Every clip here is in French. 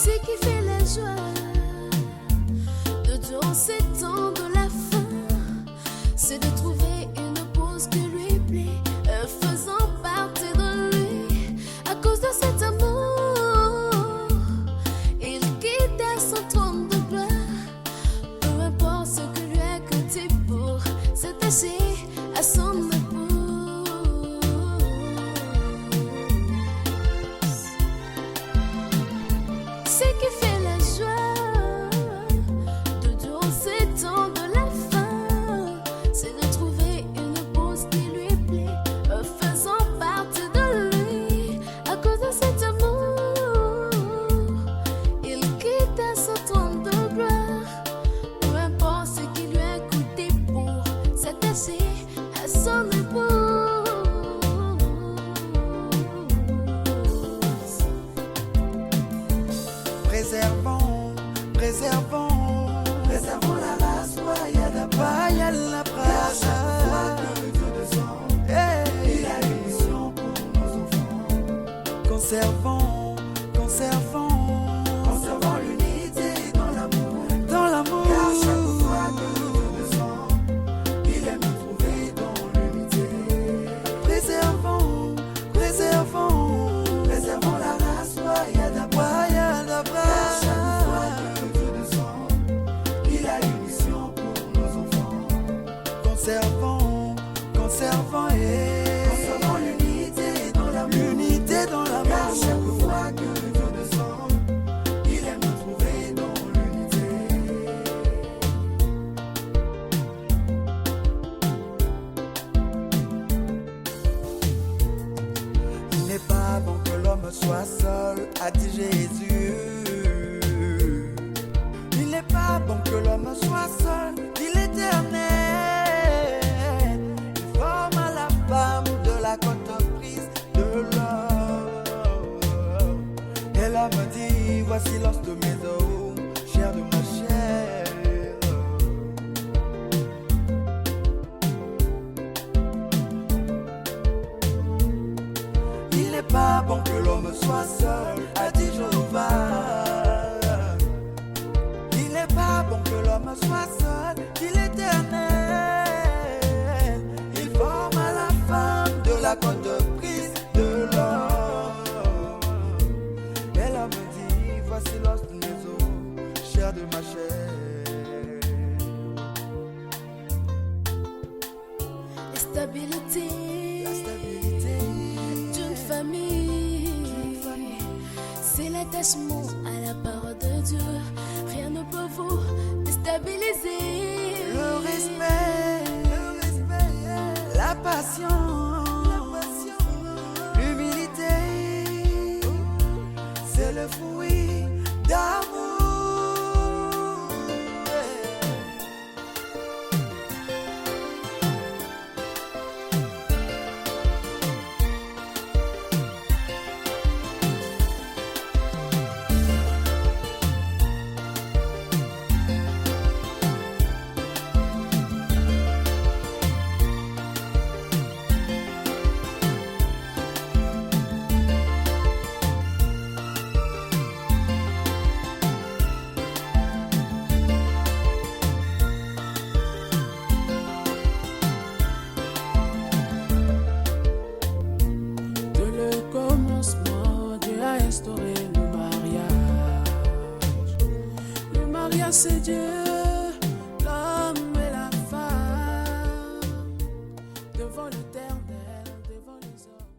Ce qui fait la joie de durant ces temps de la fin, c'est de trouver une pause qui lui plaît, faisant partie de lui. À cause de cet amour, il quitte son trône de gloire. Peu importe ce que lui a coûté pour s'attacher à son épouse. Ce qui fait la joie de durant ces temps de la fin, c'est de trouver une pause qui lui plaît, faisant partie de lui. À cause de cet amour, il quitte son trône de gloire. Peu importe ce qui lui a coûté pour s'attacher à son épouse. Préservons, préservons, préservons la race royale, la brasse. Que Dieu descend, il a une mission pour nos enfants. Conservons, conservons, conservons l'unité dans l'amour, car chaque fois que Dieu descend, il aime nous trouver dans l'unité. Préservons, préservons, préservons la race royale, la brasse. Conservons, conservons l'unité dans l'amour. L'unité dans l'amour. Car chaque fois que Dieu descend, il aime nous trouver dans l'unité. Il n'est pas bon que l'homme soit seul, a dit Jésus. Il n'est pas bon que l'homme soit seul, dit l'Éternel. La entreprise de l'homme. Et l'homme dit, voici l'os de mes os, chair de ma chair. Il n'est pas bon que l'homme soit seul, a dit Jéhovah. Il n'est pas bon que l'homme soit seul, dit l'Éternel. Il forme à la femme de la entreprise de l'homme. Et l'homme dit, voici l'os de mes os, chair de ma chair. La stabilité d'une famille, c'est l'attachement à la parole de Dieu. Rien ne peut vous déstabiliser. Le respect, la passion, l'humilité, c'est le fruit d'amour. C'est Dieu, l'homme et la femme, devant l'Éternel, devant les hommes.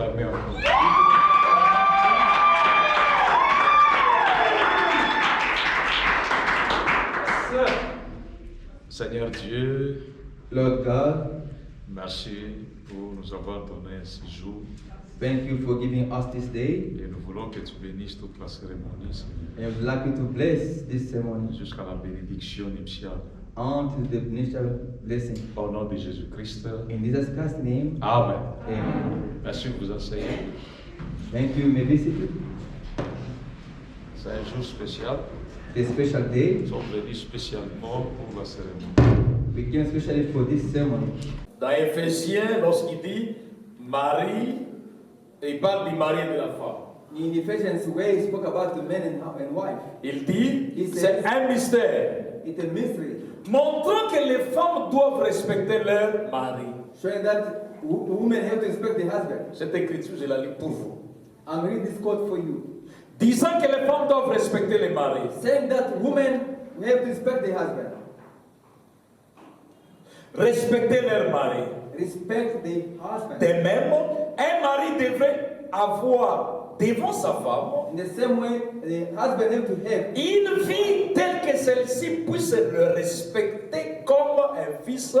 acclamer encore. Seigneur Dieu, Lord God, merci pour nous avoir donné ce jour. thank you for giving us this day. Et nous voulons que tu bénisses toute la cérémonie, Seigneur, And we'd like you to bless this ceremony jusqu'à la bénédiction nuptiale. unto the initial blessing. Au nom de Jésus-Christ. In Jesus Christ's name, Amen. amen. Merci de vous asseyez. Thank you. You may be seated. C'est un jour spécial. This special day, Nous sommes venus spécialement pour la cérémonie. we came especially for this ceremony. Dans Éphésiens, lorsqu'il dit Marie, il parle du mari et de la femme. In Ephesians, where he spoke about the man and wife, Il dit, Il c'est sait- un mystère, it's a mystery, montrant que les femmes doivent respecter leur mari. showing that women have to respect their husband. Cette écriture, je la lis pour vous. I'm reading this quote for you, Disant que les femmes doivent respecter les maris. saying that women have to respect their husband, Respecter leur mari. respect their husband. De même, un mari devrait avoir devant sa femme In the same way, the husband have to have une vie telle que celle-ci puisse le respecter comme un fils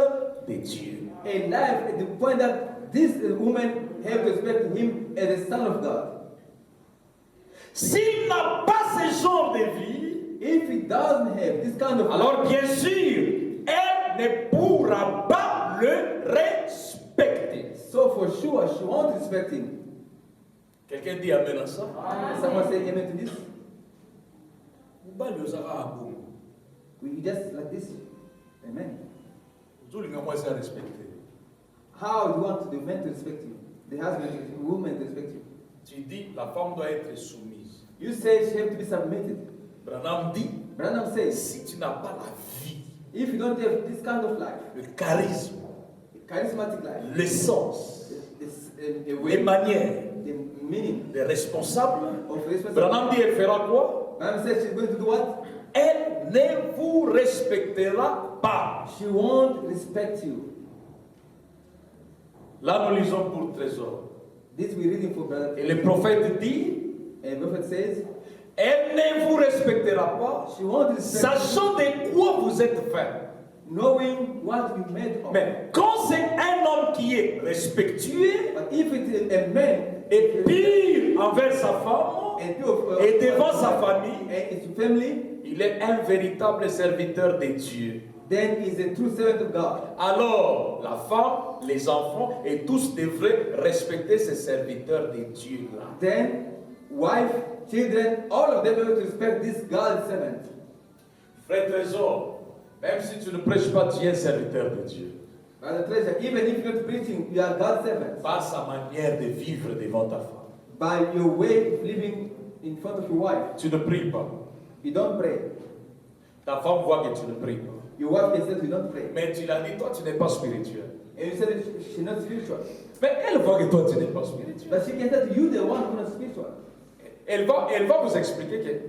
de Dieu. a life at the point that this woman have to respect him as a son of God. S'il n'a pas ce genre de vie, If he doesn't have this kind of alors bien sûr, elle ne pourra pas le respecter. so for sure she won't respect him. Quelqu'un dit amen à ça? Someone say amen to this? We just like this. Amen. How do you want the man to respect you? The husband, the woman to respect you? Tu dis la femme doit être soumise. You say she have to be submitted. Branham dit, Branham says, si tu n'as pas la vie, if you don't have this kind of life, le charisme, charismatic life, l'essence, the les way, manières, the meaning les responsables, of responsibility. Branham dit, elle fera quoi? Branham says she's going to do what? Elle ne vous respectera pas. She won't respect you. Là, nous lisons pour trésor. This we're reading for brother. Et le prophète dit, And prophet says, elle ne vous respectera pas, she won't respect sachant de quoi vous êtes fait. knowing what you made of. Mais quand c'est un homme qui est respectueux But if it is a man et pire envers sa femme et devant sa famille, and his family, il est un véritable serviteur de Dieu. then he is a true servant of God. Alors, la femme, les enfants et tous devraient respecter ces serviteurs de Dieu-là. Then, wife, children, all of them have to respect this God servant. Frère Trésor, même si tu ne prêches pas, tu es un serviteur de Dieu. Brother Treasure, even if you're not preaching, you are God's servant. Par sa manière de vivre devant ta femme. By your way of living in front of your wife, Tu ne pries pas. you don't pray. Ta femme voit que tu ne pries pas. Your wife can say you don't pray. Mais tu l'as dit, toi, tu n'es pas spirituel. And you said that she's not spiritual. Mais elle voit que toi, tu n'es pas spirituel. But she can say that you the one who's not spiritual. Elle va vous expliquer que,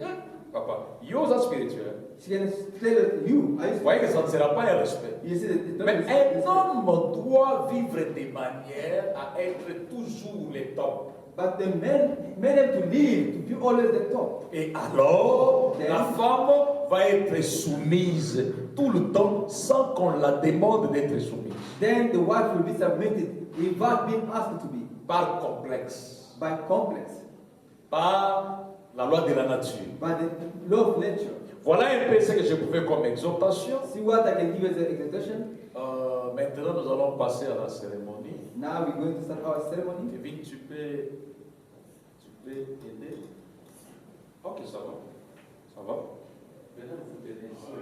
papa, you are spirituel. She can tell that you are Vous voyez que ça ne sera pas un respect. You see that it's not Mais respect. un homme doit vivre de manière à être toujours le top. But the men have to live to be always the top. Et alors, la femme va être soumise tout le temps sans qu'on la demande d'être soumise. Then the wife will be submitted without being asked to be. Par complexe, By complex. par la loi de la nature. By the law of nature. Voilà un peu ce que je pouvais comme exhortation. See what I can give as an exhortation? Maintenant, nous allons passer à la cérémonie. Now we're going to start our ceremony. Kevin, tu peux aider? Ok, ça va. Ça va? Maintenant, vous venez ici.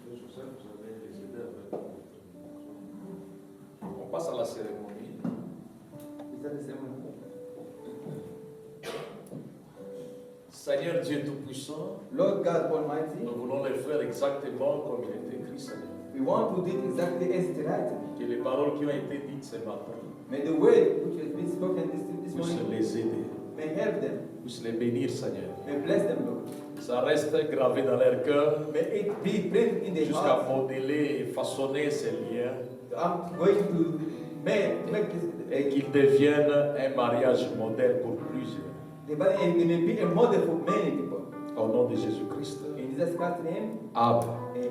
Joseph, vous allez les aider avec. On passe à la cérémonie. Is that the ceremony? Seigneur Dieu Tout-Puissant, Lord God Almighty, nous voulons le faire exactement comme il est écrit, Seigneur. we want to do it exactly as it is written. Que les paroles qui ont été dites ce matin May the word which has been spoken this puissent morning les aider. may help them. puisses les bénir, Seigneur. May bless them, Lord. Ça reste gravé dans leur cœur May it be printed in their jusqu'à hearts. modeler et façonner ces liens I'm going to make et this. qu'ils deviennent un mariage modèle pour plusieurs. They may be a model for many people. Au nom de Jésus-Christ. In Jesus Christ's name, Amen. amen.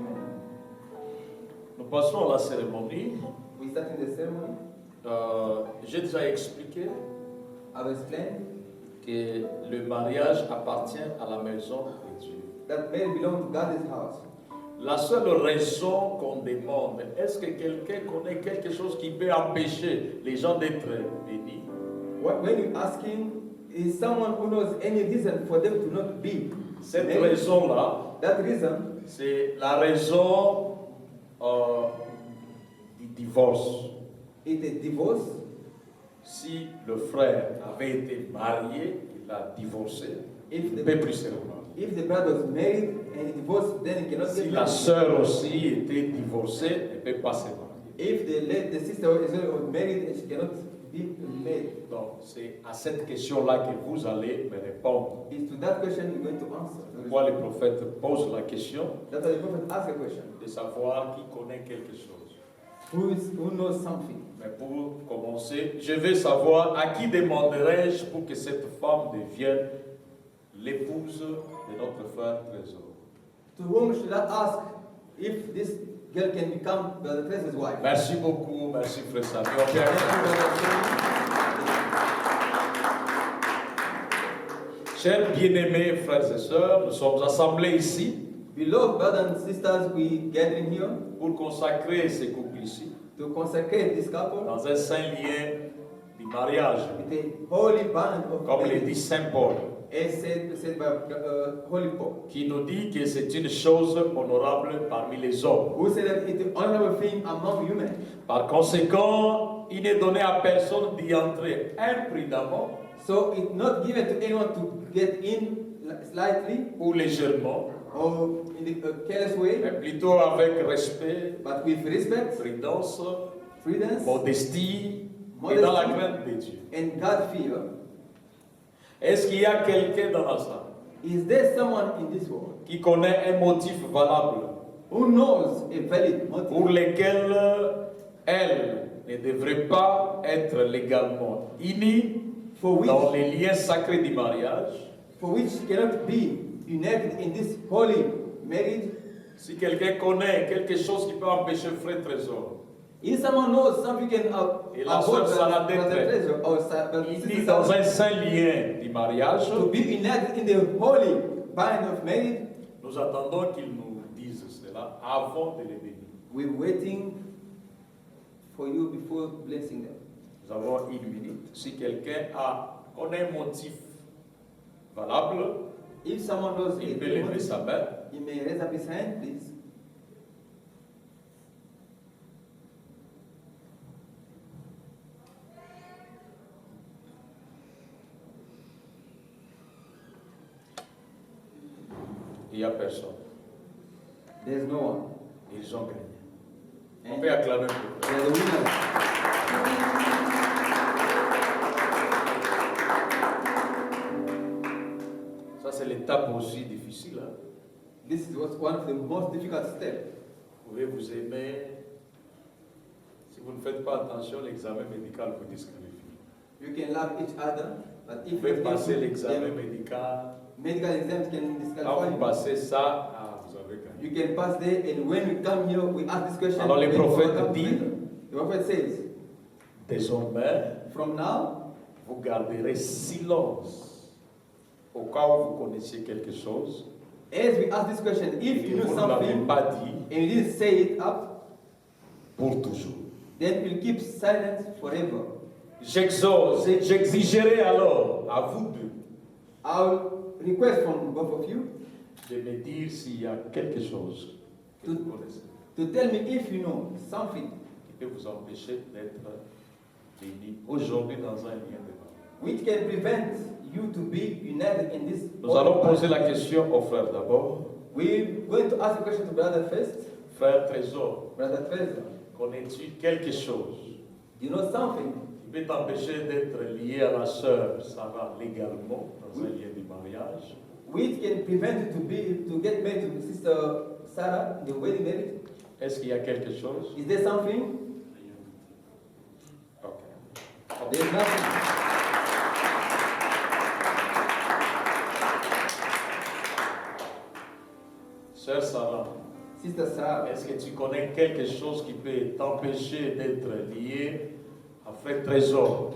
Nous passons à la cérémonie. We start in the ceremony. J'ai déjà expliqué I've explained que le mariage appartient à la maison de Dieu. that marriage belongs to God's house. La seule raison qu'on demande, est-ce que quelqu'un connaît quelque chose qui peut empêcher les gens d'être bénis? When you're asking, is someone who knows any reason for them to not be Cette married? raison-là, That reason c'est la raison du divorce. is a divorce. Si le frère avait été marié, il a divorcé, il ne peut plus se remarier. If the brother was married and he divorced, then he cannot Si get la married. sœur aussi était divorcée, elle ne peut pas se marier. If the sister was married and she cannot be married. Donc, c'est à cette question-là que vous allez me répondre. It's to that question you're going to answer. Pourquoi le prophète pose la question That's why the prophet asked a question. de savoir qui connaît quelque chose. Who knows something? Mais pour commencer, je veux savoir à qui demanderai-je pour que cette femme devienne l'épouse de notre frère Trésor. To whom should I ask if this girl can become Brother Teresa's wife? Merci beaucoup, merci frère Samuel. Thank you, Brother Samuel. Chers bien-aimés frères et sœurs, nous sommes assemblés ici Beloved brothers and sisters, we gathering here pour consacrer ces couples ici to consecrate this couple dans un saint lien du mariage, with a holy bond of comme le marriage, dit Saint Paul, as said by Holy Paul, qui nous dit que c'est une chose honorable parmi les hommes. who said that it's an honorable thing among human. Par conséquent, il n'est donné à personne d'y entrer imprudemment So it's not given to anyone to get in slightly ou légèrement, or in a careless way, mais plutôt avec respect, but with respect, prudence, prudence, modestie et dans la crainte de Dieu. and God fear. Est-ce qu'il y a quelqu'un dans la salle Is there someone in this world qui connaît un motif valable who knows a valid pour motive lequel elle ne devrait pas être légalement unie for dans which, les liens sacrés du mariage? cannot be united in this holy marriage? Si quelqu'un connaît quelque chose qui peut empêcher le frère Trésor, If someone knows something can Et la sœur Sarah Brother Detre. Treasure or Brother unis Sister dans Sarah, un saint lien du mariage, to be united in the holy bond of marriage, nous attendons qu'ils nous disent cela avant de les bénir. we're waiting for you before blessing them. Nous avons une minute. Si quelqu'un connaît un motif valable, If someone knows il a peut lever motive, sa main. he may raise up his hand, please. Il n'y a personne. There's no one. Ils ont gagné. On And peut acclamer pour eux. they're the winners. Ça, c'est l'étape aussi difficile. Hein. This is what's one of the most difficult steps. Vous pouvez vous aimer. Si vous ne faites pas attention, l'examen médical vous disqualifie. You can love each other, but Vous if pouvez you passer do, l'examen then médical. medical exams can Quand disqualify vous you. passez ça, vous avez gagné. You can pass there, and when we come here, we ask this question. Alors, le when we prophète come dit- together. The prophet says, Désormais, from now, vous garderez silence au cas où vous connaissiez quelque chose as we ask this question, et if que you know vous ne l'avez something pas dit and you didn't say it up, pour toujours. then we'll keep silence forever. J'exigerai alors à vous deux I'll request from both of you de me dire s'il y a quelque chose que vous connaissez to tell me if you know something qui peut vous empêcher d'être bénis aujourd'hui dans un lien de mariage. which can prevent you to be united in this. Nous allons poser la question au frère d'abord. We're going to ask a question to brother first. Frère Trésor, Brother Treasure, connais-tu quelque chose you know something qui peut t'empêcher d'être lié à la sœur Sarah légalement dans un lien de mariage, which can prevent you to get married to Sister Sarah, the wedding marriage? est-ce qu'il y a quelque chose? Is there something? Ok. There's nothing. Sœur Sarah, Sister Sarah, est-ce que tu connais quelque chose qui peut t'empêcher d'être lié à Frère Trésor?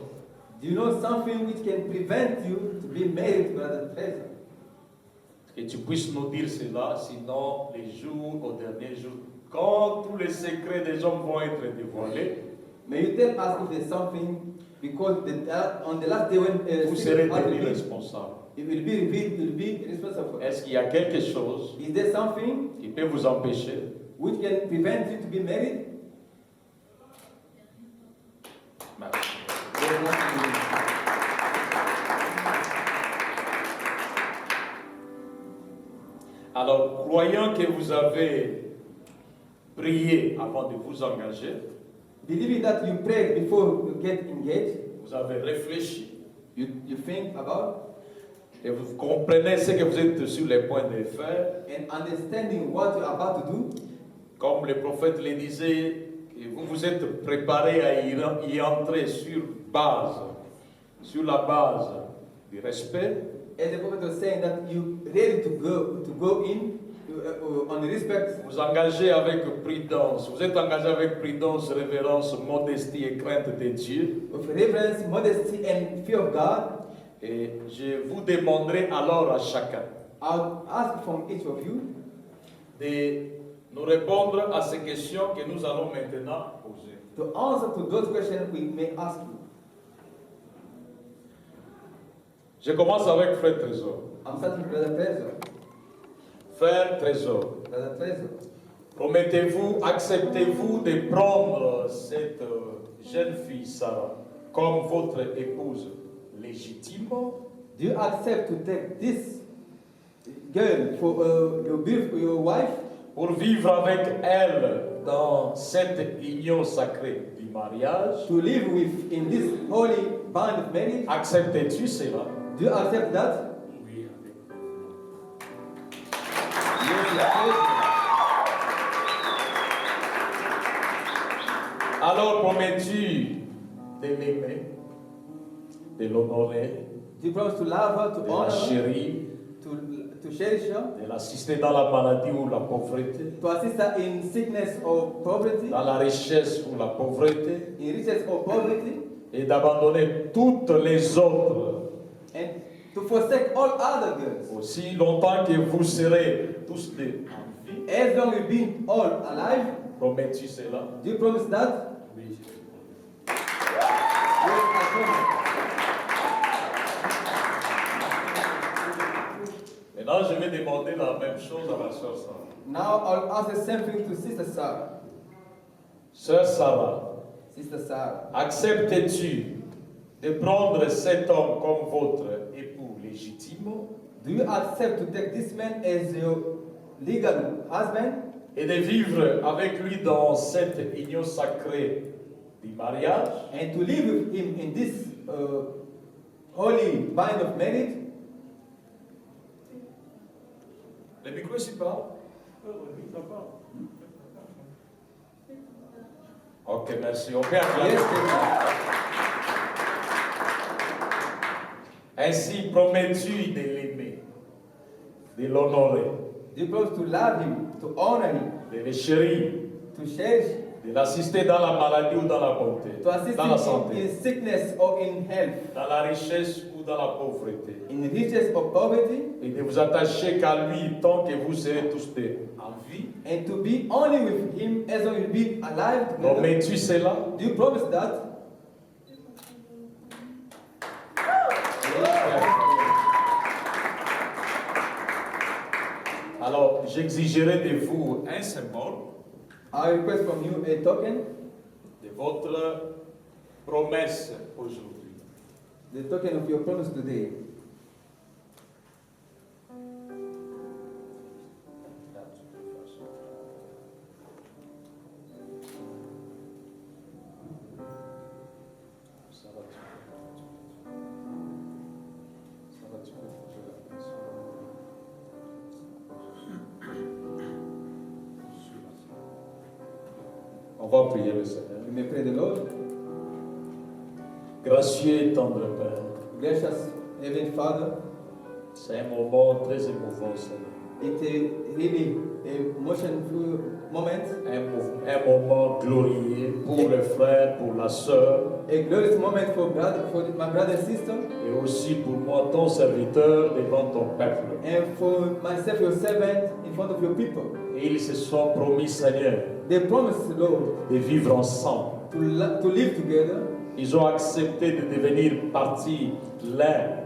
do you know something which can prevent you to be married to Brother Trezor? Que tu puisses nous dire cela, sinon les jours au dernier jour, quand tous les secrets des hommes vont être dévoilés, May you tell us if there's something, because on the last day when vous serez tenus responsables. it will be revealed, you will be responsible for it. Est-ce qu'il y a quelque chose Is there something qui peut vous empêcher? which can prevent you to be married? Merci. There's nothing. Alors, croyant que vous avez prié avant de vous engager, Believing that you prayed before you get engaged, vous avez réfléchi you think about et vous comprenez ce que vous êtes sur les points de faire, and understanding what you're about to do, comme le prophète le disait, que vous vous êtes préparé à y entrer sur la base du respect, as the prophet was saying, that you ready to go in on respect. vous engagez avec prudence, vous êtes engagé avec prudence, révérence, modestie et crainte de Dieu. With reverence, modesty, and fear of God. Et je vous demanderai alors à chacun I'll ask from each of you de nous répondre à ces questions que nous allons maintenant poser. to answer to those questions we may ask you. Je commence avec Frère Trésor. I'm starting with Brother Trezor. Frère Trésor, Brother Trezor, promettez-vous, acceptez-vous de prendre cette jeune fille Sarah comme votre épouse légitime do you accept to take this girl for your wife, pour vivre avec elle dans cette union sacrée du mariage? to live with in this holy bond of marriage? Acceptes-tu cela? Do you accept that? Oui. Alors promets-tu de l'aimer, de l'honorer, Do you promise to love her, to de la honor her, chérir, to cherish her, de l'assister dans la maladie ou la pauvreté, to assist her in sickness or poverty, dans la richesse ou la pauvreté, in riches or poverty, et d'abandonner toutes les autres and to forsake all other girls? aussi longtemps que vous serez tous deux en vie? As long as you be all alive, Promets-tu cela? do you promise that? Oui. Yes, I promise. Maintenant, je vais demander la même chose à la sœur Sarah. Now I'll ask the same thing to Sister Sarah. Sœur Sarah, Sister Sarah, acceptes-tu de prendre cet homme comme votre époux légitime do you accept to take this man as your legal husband et de vivre avec lui dans cette union sacrée du mariage? and to live with him in this holy bond of marriage? Le micro ici parle? Ok, merci. On peut acclamer. Yes, yes. Ainsi, promets-tu de l'aimer, de l'honorer, Do you promise to love him, to honor him, de le chérir, to cherish him, de l'assister dans la maladie ou dans la bonté, to assist dans la him santé, in sickness or in health, dans la richesse ou dans la pauvreté, in riches or poverty, et de vous attacher qu'à lui tant que vous serez tous deux en vie? and to be only with him as long as you be alive together? Promets-tu cela? Do you promise that? Alors, j'exigerai de vous un symbole I request from you a token, de votre promesse aujourd'hui. the token of your promise today. Ça. On va prier le Seigneur. We may pray the Lord. Gracieux et tendre Père, Gracious Heavenly Father, c'est un moment très émouvant, Seigneur. it's a really emotional moment, Un moment glorieux pour le frère, pour la sœur, a glorious moment for my brother and sister, et aussi pour moi, ton serviteur, devant ton peuple. and for myself, your servant, in front of your people. Et ils se sont promis, Seigneur, They promised, Lord, de vivre ensemble. to live together. Ils ont accepté de devenir partie l'un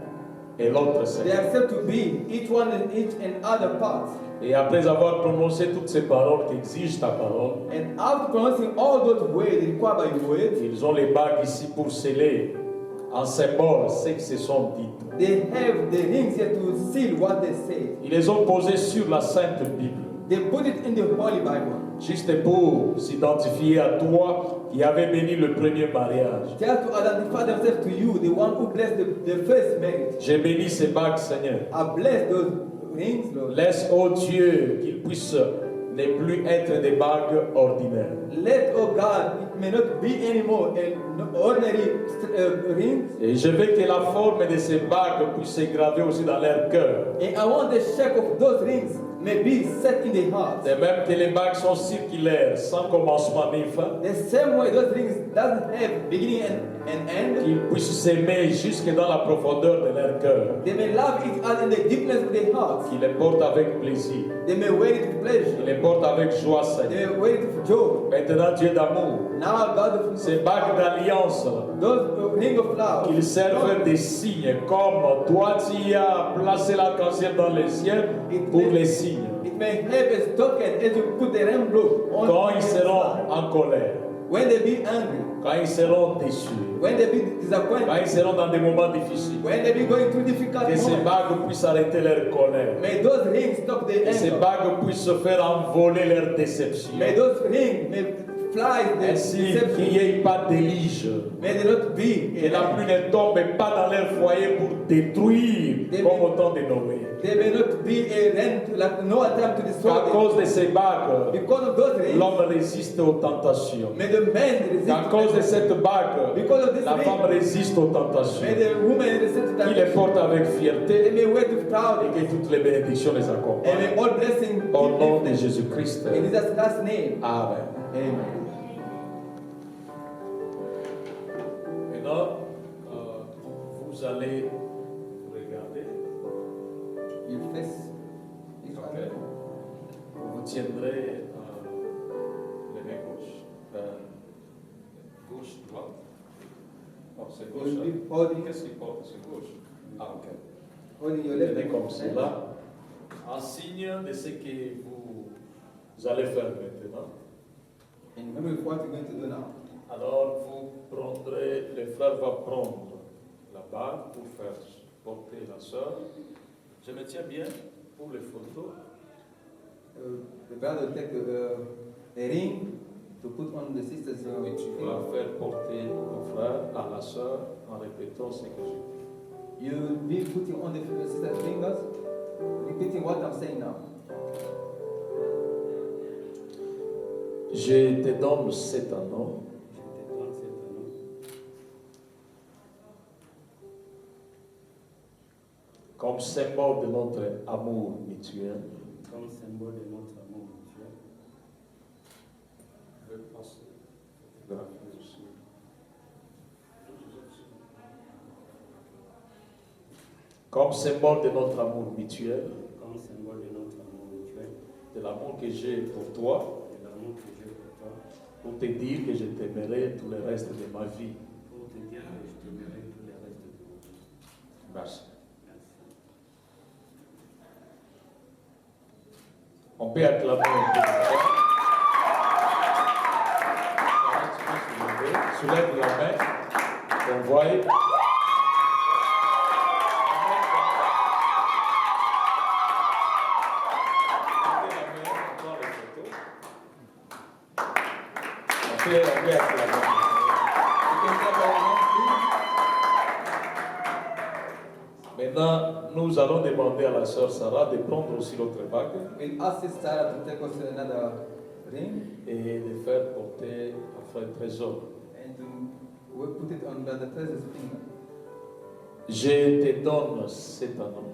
et l'autre, They Seigneur. accept to be each one in each and other part. Et après avoir prononcé toutes ces paroles qu'exige ta parole, And after pronouncing all those words required by your word, ils ont les bagues ici pour sceller en symbole ce qui se sont dit. they have the rings here to seal what they say. Ils les ont posés sur la Sainte Bible, They put it in the Holy Bible, juste pour s'identifier à toi qui avais béni le premier mariage. just to identify themselves to you, the one who blessed the first marriage. J'ai béni ces bagues, Seigneur. I bless those rings, Lord. Laisse, ô Dieu, qu'ils puissent ne plus être des bagues ordinaires. Let, oh God, it may not be anymore an ordinary rings. Et je veux que la forme de ces bagues puisse se graver aussi dans leur cœur. And I want the shape of those rings may be set in the heart. De même que les bagues sont circulaires, sans commencement ni fin, The same way those rings doesn't have beginning and end. qu'ils puissent s'aimer jusque dans la profondeur de leur cœur. They may love each other in the deepness of their hearts. Qu'ils les portent avec plaisir. They may wear it with pleasure. Qu'ils les portent avec joie, They Seigneur. may wear it with joy. Maintenant, Dieu d'amour, Now, God, ces bagues d'alliance, those ring of love, qu'ils servent des signes, comme toi tu as placé l'arc-en-ciel dans les cieux pour les signes. it may have as token as you put the rainbow on Quand ils the seront sky. en colère, When they be angry, quand ils seront déçus, when they be quand disappointed, ils seront dans des moments difficiles, when they be going through difficult que ces moments, bagues puissent arrêter leur colère. may those rings stop the Que ces anger. bagues puissent faire envoler leur déception. May those rings may fly the Ainsi qu'il deception. n'y ait pas d'élige. May they not be Que la pluie ne tombe pas dans leur foyer pour détruire, comme au temps de Noé. They may not be a rent, like no attempt to destroy À them. cause de ces bagues, Because of those rings, l'homme résiste aux tentations. may the man resist. À cause de cette bague, Because of this la ring, femme résiste aux tentations. may the woman resist Qui les temptation. porte avec They fierté may wear with et proud. que toutes les bénédictions les And accompagnent. may all blessing Au nom be de Jésus-Christ. in Jesus' last name. Amen. Amen. Maintenant, vous allez regarder. You face each Ok. other. Vous tiendrez les mains gauche. Gauche, droite. Non, c'est gauche. You'll hein. be holding, Qu'est-ce qu'il porte? C'est gauche. Ah, ok. holding your left Tenez hand comme cela, en signe de ce que vous allez faire maintenant. And remember what you're going to do now. Alors, vous prendrez, le frère va prendre la bague pour faire porter la sœur. Je me tiens bien pour les photos. The brother will take the ring to put on the sister's Et tu vas finger. faire porter ton frère à la sœur en répétant ce que je dis. You'll be putting on the sister's fingers, repeating what I'm saying now. Je te donne cet anneau comme symbole de notre amour mutuel. Comme symbole de notre amour mutuel. Je vais passer photographier aussi. Comme symbole de notre amour mutuel, Comme symbole de notre amour mutuel. de l'amour que j'ai pour toi, De l'amour que j'ai pour toi. pour te dire que je t'aimerai tout le reste de ma vie. Pour te dire que je t'aimerai tout le reste de ma vie. Merci. Merci. On peut acclamer un peu. Soulève la main. On voit. On peut acclamer. You can clap your hands, Maintenant, nous allons demander à la sœur Sarah de prendre aussi l'autre bague please. We'll ask Sister Sarah to take us another ring et de faire porter frère Trésor. and we put it on Brother Teresa's finger. Je te donne cet anneau.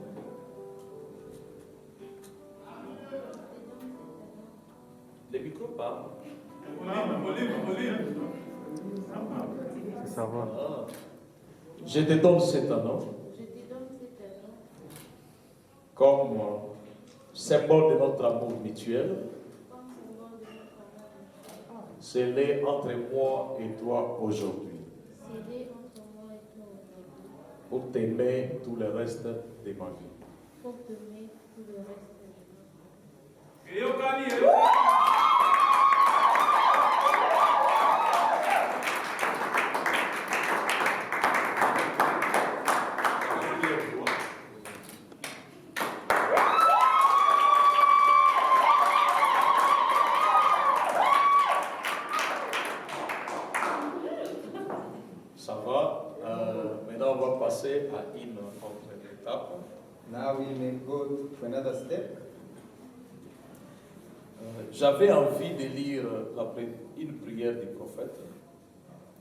Le micro parle. Ça va. Ah. Je te donne cet anneau Je te donne cet anneau comme symbole de notre amour mutuel. comme symbole de notre amour. Scellé entre moi et toi aujourd'hui. Scellé entre moi et toi aujourd'hui. Pour t'aimer tout le reste de ma vie. Pour t'aimer tout le reste de ma vie. Ça va. Maintenant, on va passer à une autre étape. Now we may go to another step. J'avais envie de lire une prière du prophète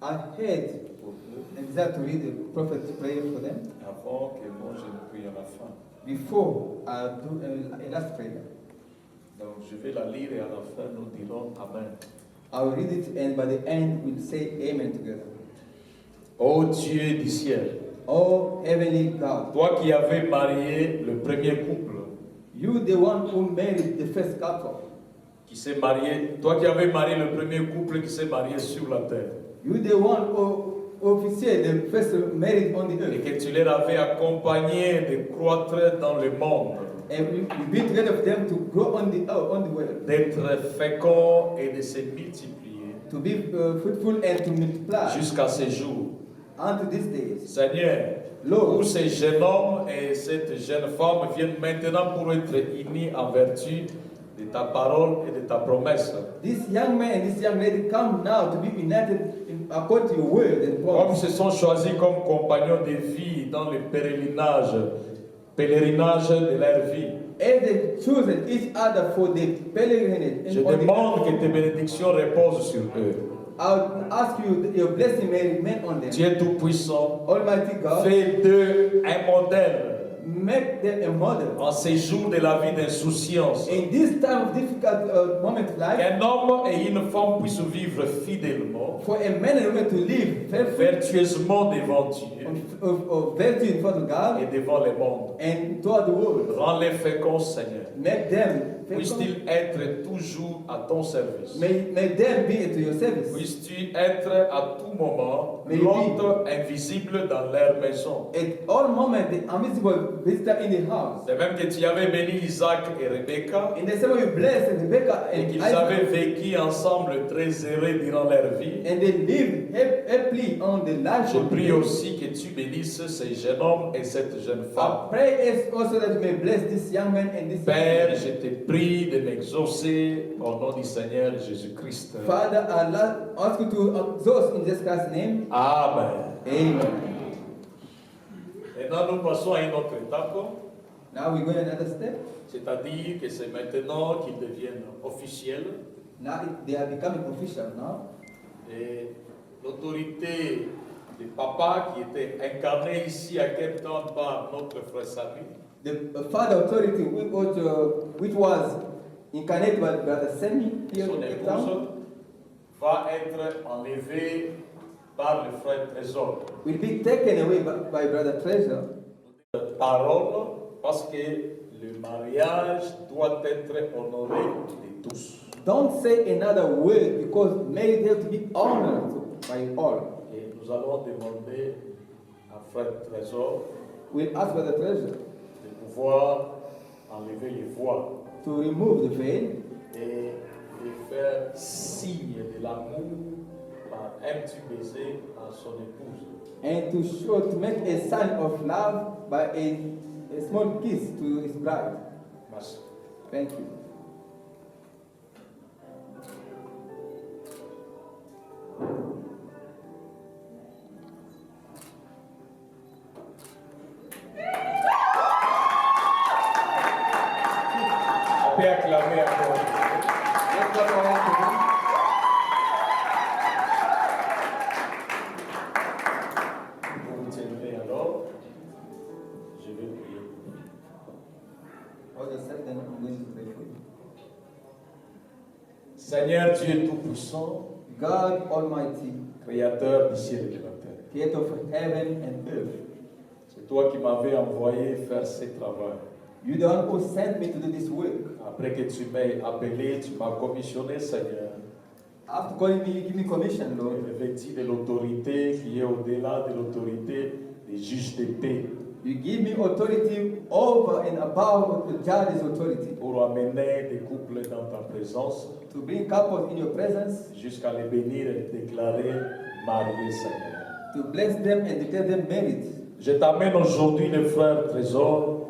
I had pour eux, a desire to read the prophet's prayer for them avant que moi je ne prie à la fin. before I do a last prayer. Donc je vais la lire et à la fin nous dirons Amen. I will read it and by the end we'll say Amen together. Ô Dieu du ciel, Oh heavenly God, toi qui avais marié le premier couple you the one who married the first couple. qui s'est marié, toi qui avais marié le premier couple qui s'est marié sur la terre You the one who officiate the first married on the et earth. que tu les avais accompagnés de croître dans le monde, And we be together for them to grow on the world, d'être féconds et de se multiplier to be fruitful and to multiply jusqu'à ce jour. unto these days. Seigneur, où Lord, ces jeunes hommes et cette jeune femme viennent maintenant pour être unis en vertu de ta parole et de ta promesse. this young man and this young lady come now to be united according to your word and Comme promise. se sont choisis comme compagnons de vie dans le pèlerinage de leur vie. As they chosen each other for the pilgrimage. Je and on the demande que earth, tes bénédictions reposent sur eux. I'll ask you your blessing may remain on them. Dieu Tout-Puissant, Almighty God, fais d'eux un modèle make them a model. en ces jours de la vie d'insouciance. In this time of difficult moment of life, Qu'un homme et une femme puissent vivre fidèlement, for a man and woman to live faithful vertueusement devant Dieu of virtue in front of God et devant le monde. and toward the world. Rends-les féconds, Seigneur. Make them faithful. Puisse-t-il être toujours à ton service. May them be to your service. Puisses-tu être à tout moment May l'hôte invisible dans leur maison. At all moments, the invisible visitor in the house. C'est même que tu avais béni Isaac et Rebecca In the same way you bless Rebecca et and qu'ils avaient Isaac, vécu ensemble très heureux durant leur vie. and they lived happily on the life Je of prie the aussi que tu bénisses ces jeunes hommes et cette jeune I femme. pray also that you may bless this young man and this Père, young je te prie de m'exaucer au nom du Seigneur Jésus-Christ. man. Father, I ask you to exhaust in Jesus Christ's name. Amen. Amen. Maintenant, nous passons à une autre étape, Now we go another step. c'est-à-dire que c'est maintenant qu'ils deviennent officiels Now they are becoming official now. et l'autorité du papa qui était incarnée ici à Cape Town par notre frère Samy The father authority which was incarnated by Brother Sammy here son in Cape épouse Town va être enlevée par le frère Trésor. will be taken away by Brother Treasure. Parole parce que le mariage doit être honoré de tous. Don't say another word because marriage have to be honored by all. Et nous allons demander à frère Trésor We'll ask Brother Treasure de pouvoir enlever les voiles to remove the veil et de faire signe de l'amour par un petit baiser à son épouse. and to make a sign of love by a small kiss to his bride. Merci. Thank you. On peut acclamer encore. Let's clap our hands to him. Seigneur Dieu Tout-Puissant, God Almighty, Créateur du ciel et de la terre. creator of heaven and earth. C'est toi qui m'avais envoyé faire ce travail. You the one who sent me to do this work. Après que tu m'aies appelé, tu m'as commissionné, Seigneur. After calling me, you give me commission, Lord. Revêti de l'autorité qui est au-delà de l'autorité des juges de paix You give me authority over and above the judge's authority pour amener des couples dans ta présence to bring couples in your presence, jusqu'à les bénir et les déclarer mariés, Seigneur. to bless them and declare them married. Je t'amène aujourd'hui le frère Trésor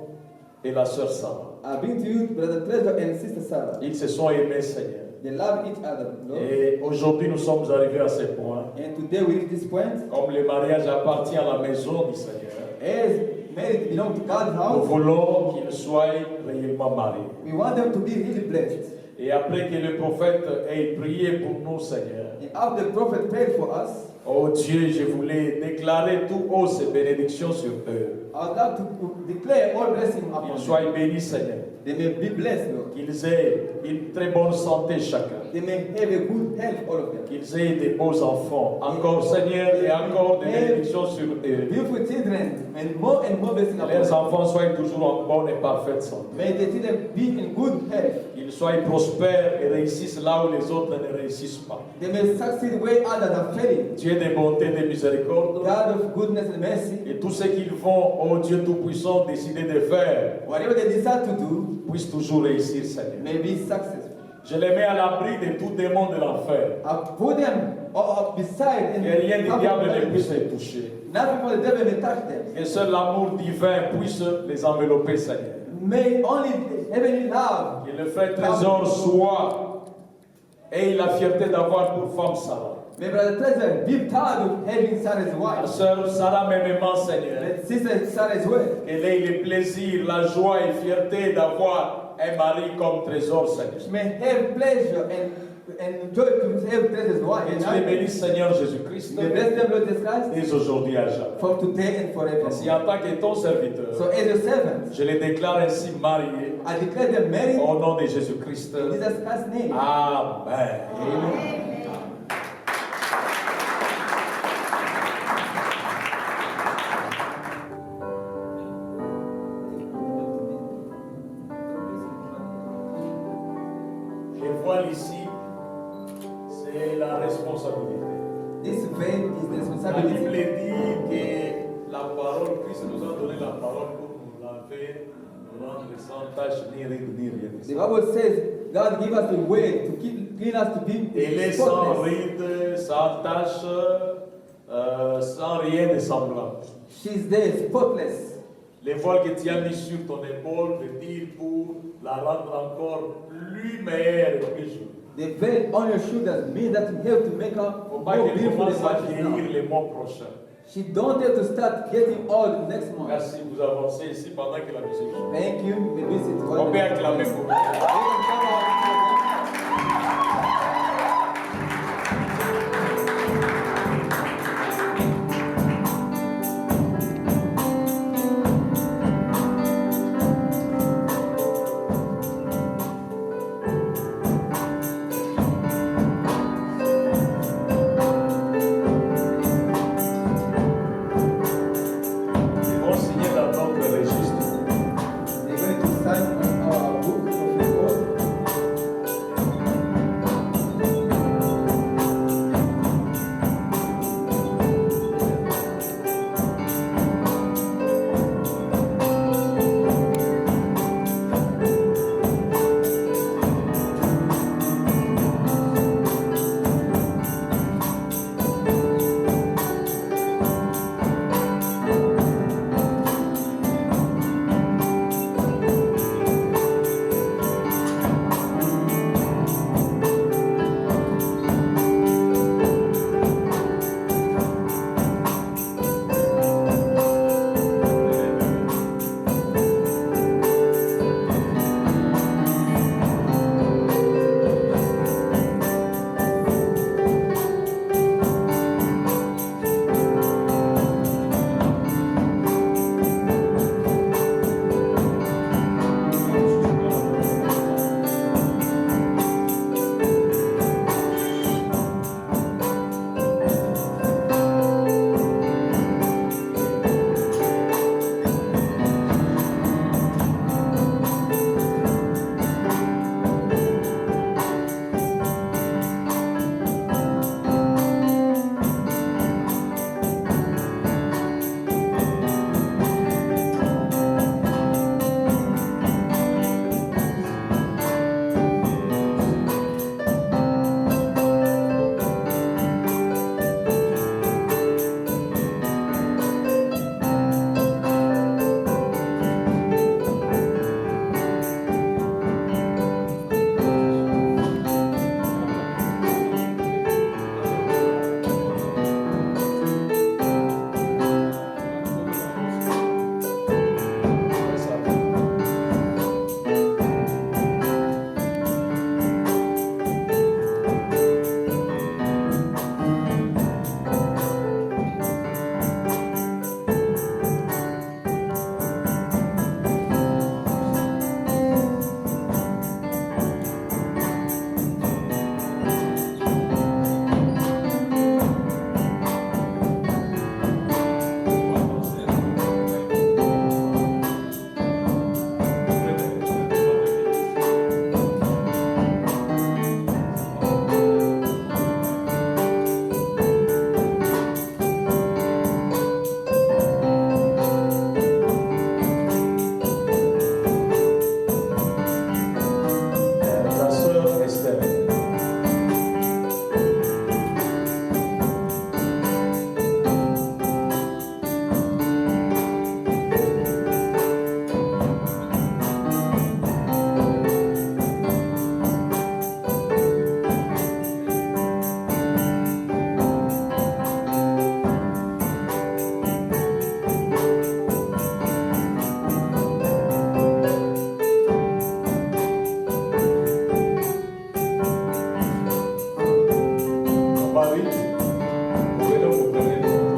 et la sœur Sarah. I bring to you Brother Treasure and Sister Sarah. Ils se sont aimés, Seigneur. They love each other, Lord. Et aujourd'hui, nous sommes arrivés à ce point. And today we reach this point. Comme le mariage appartient à la maison du Seigneur, As married belong to God's nous house, voulons qu'ils soient réellement mariés. we want them to be really blessed. Et après que le prophète ait prié pour nous, Seigneur, And after the prophet prayed for us, oh Dieu, je voulais déclarer tout haut ces bénédictions sur eux. I would like to declare all blessings upon Qu'ils them. soient bénis, Seigneur. They may be blessed, Lord. Qu'ils aient une très bonne santé chacun. They may have a good health, all of them. Qu'ils aient des beaux enfants. Encore, Seigneur, et encore des bénédictions sur eux. Beautiful children and more blessings Que upon les them. enfants soient toujours en bonne et parfaite santé. May the children be in good health. Qu'ils soient prospères et réussissent là où les autres ne réussissent pas. They may succeed where others are failing. Dieu de bonté et de miséricorde. God of goodness and mercy, Et tout ce qu'ils vont, oh Dieu Tout-Puissant, décider de faire, whatever they decide to do, puisse toujours réussir, Seigneur. may be successful. Je les mets à l'abri de tout démon de l'enfer. I put them beside and Que rien du diable ne puisse les toucher. nothing for the devil may touch them. Que seul l'amour divin puisse les envelopper, Seigneur. May only heavenly love. Que le frère Trésor soit, ait la fierté d'avoir pour femme Sarah. May Brother Treasure be proud of having Sarah's La wife. sœur Sarah m'aimant, Seigneur. And Sister Sarah's wife. Qu'elle ait le plaisir, la joie et fierté d'avoir un mari comme Trésor, Seigneur. She may have pleasure and joy to have Treasure's wife. Et tu les bénisses, Seigneur Jésus-Christ, May bless them, Lord Jesus Christ, dès aujourd'hui à jamais. from today and forever. Ainsi, en tant que ton serviteur, So as your servant, je les déclare ainsi mariés I declare them married au nom de Jésus-Christ. in Jesus Christ's name. Amen. Amen. Le voile ici, c'est la responsabilité. This veil is the La responsibility. Bible dit que la parole, Christ nous a donné la parole pour nous laver, nous rendre sans tache, ni ride, ni rien. The Bible says God give us the way to clean us to Elle est be sans spotless. ride, sans tache, sans rien de semblable. She's there, spotless. Les voiles que tu as mis sur ton épaule veut dire pour la rendre encore plus meilleure et plus jolie. The veil on your shoulders means that you have to make her Faut pas more qu'elle beautiful commence than à what she is now. vieillir le mois prochain. She don't have to start getting old next month. Merci, vous avancez ici pendant que la musique joue. Thank you. Maybe it's On peut acclamer pour vous. Ils vont signer dans notre registre. They're going to sign our book of record. Paris. Vous venez vous prendre une photo.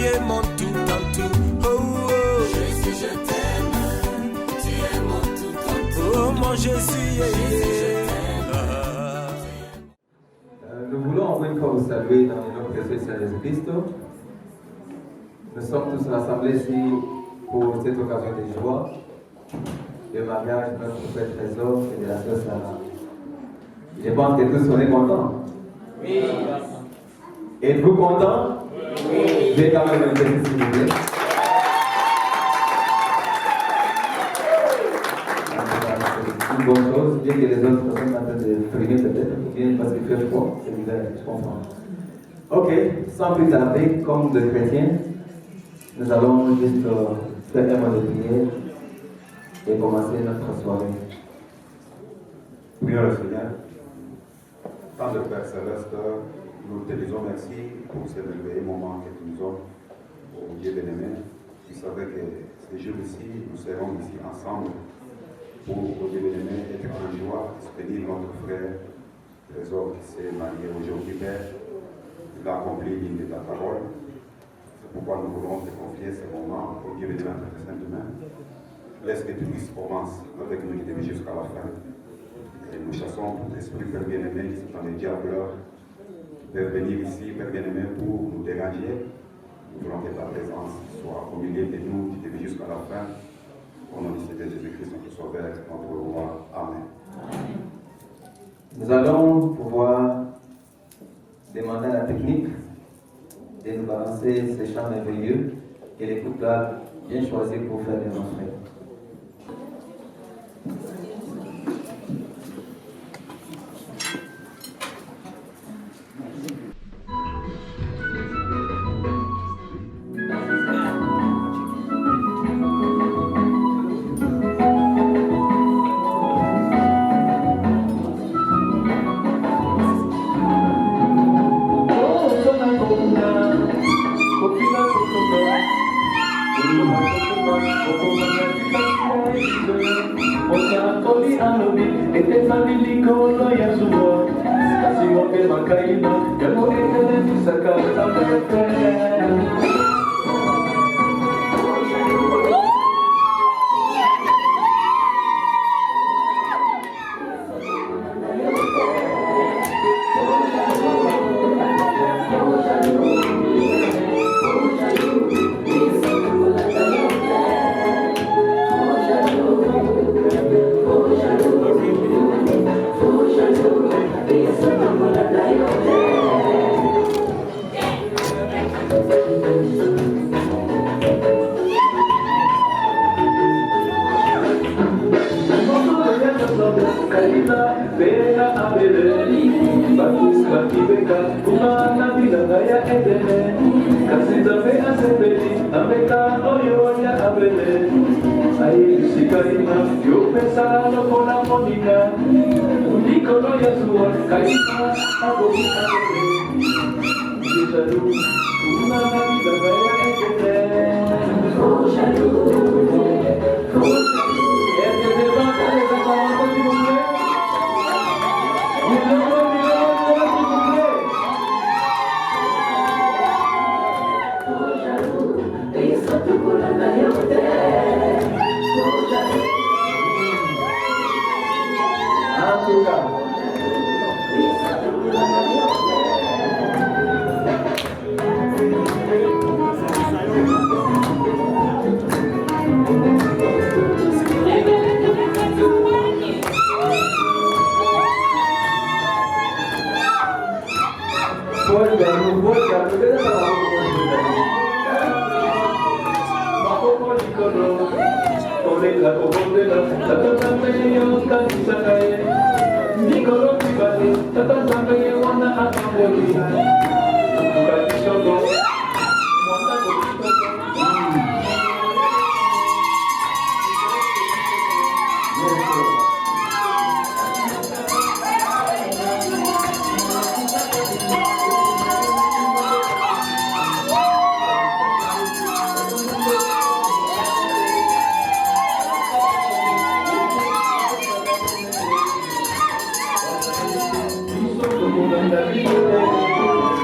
es mon tout en tout. Oh, oh. Jésus, je t'aime, tu es mon tout en tout. Oh, mon Jésus, yeah, yeah. Nous voulons encore une fois vous saluer dans le nom précieux de Jésus-Christ. Nous sommes tous rassemblés ici pour cette occasion de joie, le mariage de notre frère Trésor et de la sœur Sarah. Je pense que tous on est contents. Oui. Êtes-vous contents? Oui. Je vais quand même inviter s'il vous plaît. C'est une bonne chose, bien que les autres sont en train de frimer peut-être, ou bien parce qu'il fait froid, c'est l'hiver, je comprends. Ok, sans plus tarder, comme des chrétiens, nous allons juste faire un mot de prière et commencer notre soirée. Prions le Seigneur. Tant de Père Céleste, nous te disons merci pour ce merveilleux moment que tu nous offres, au Dieu bien-aimé. Tu savais que ces jours-ci, nous serons ici ensemble pour, au Dieu bien-aimé, être en joie, bénir notre frère Trésor qui s'est marié aujourd'hui, Père. Tu l'as accompli digne de ta parole. C'est pourquoi nous voulons te confier ce moment au Dieu bien-aimé entre tes saintes mains. Laisse que tu puisses commencer avec nous jusqu'à la fin. Et nous chassons tout esprit, Père bien-aimé, qui sont dans les diables, Père venir ici, Père bien-aimé, pour nous déranger. Nous voulons que ta présence soit au milieu de nous, qui te vis jusqu'à la fin. Au nom de Jésus-Christ, notre Sauveur, notre Roi. Amen. Nous allons pouvoir demander à la technique de nous balancer ces chants merveilleux et les couplats bien choisis pour faire des refrains.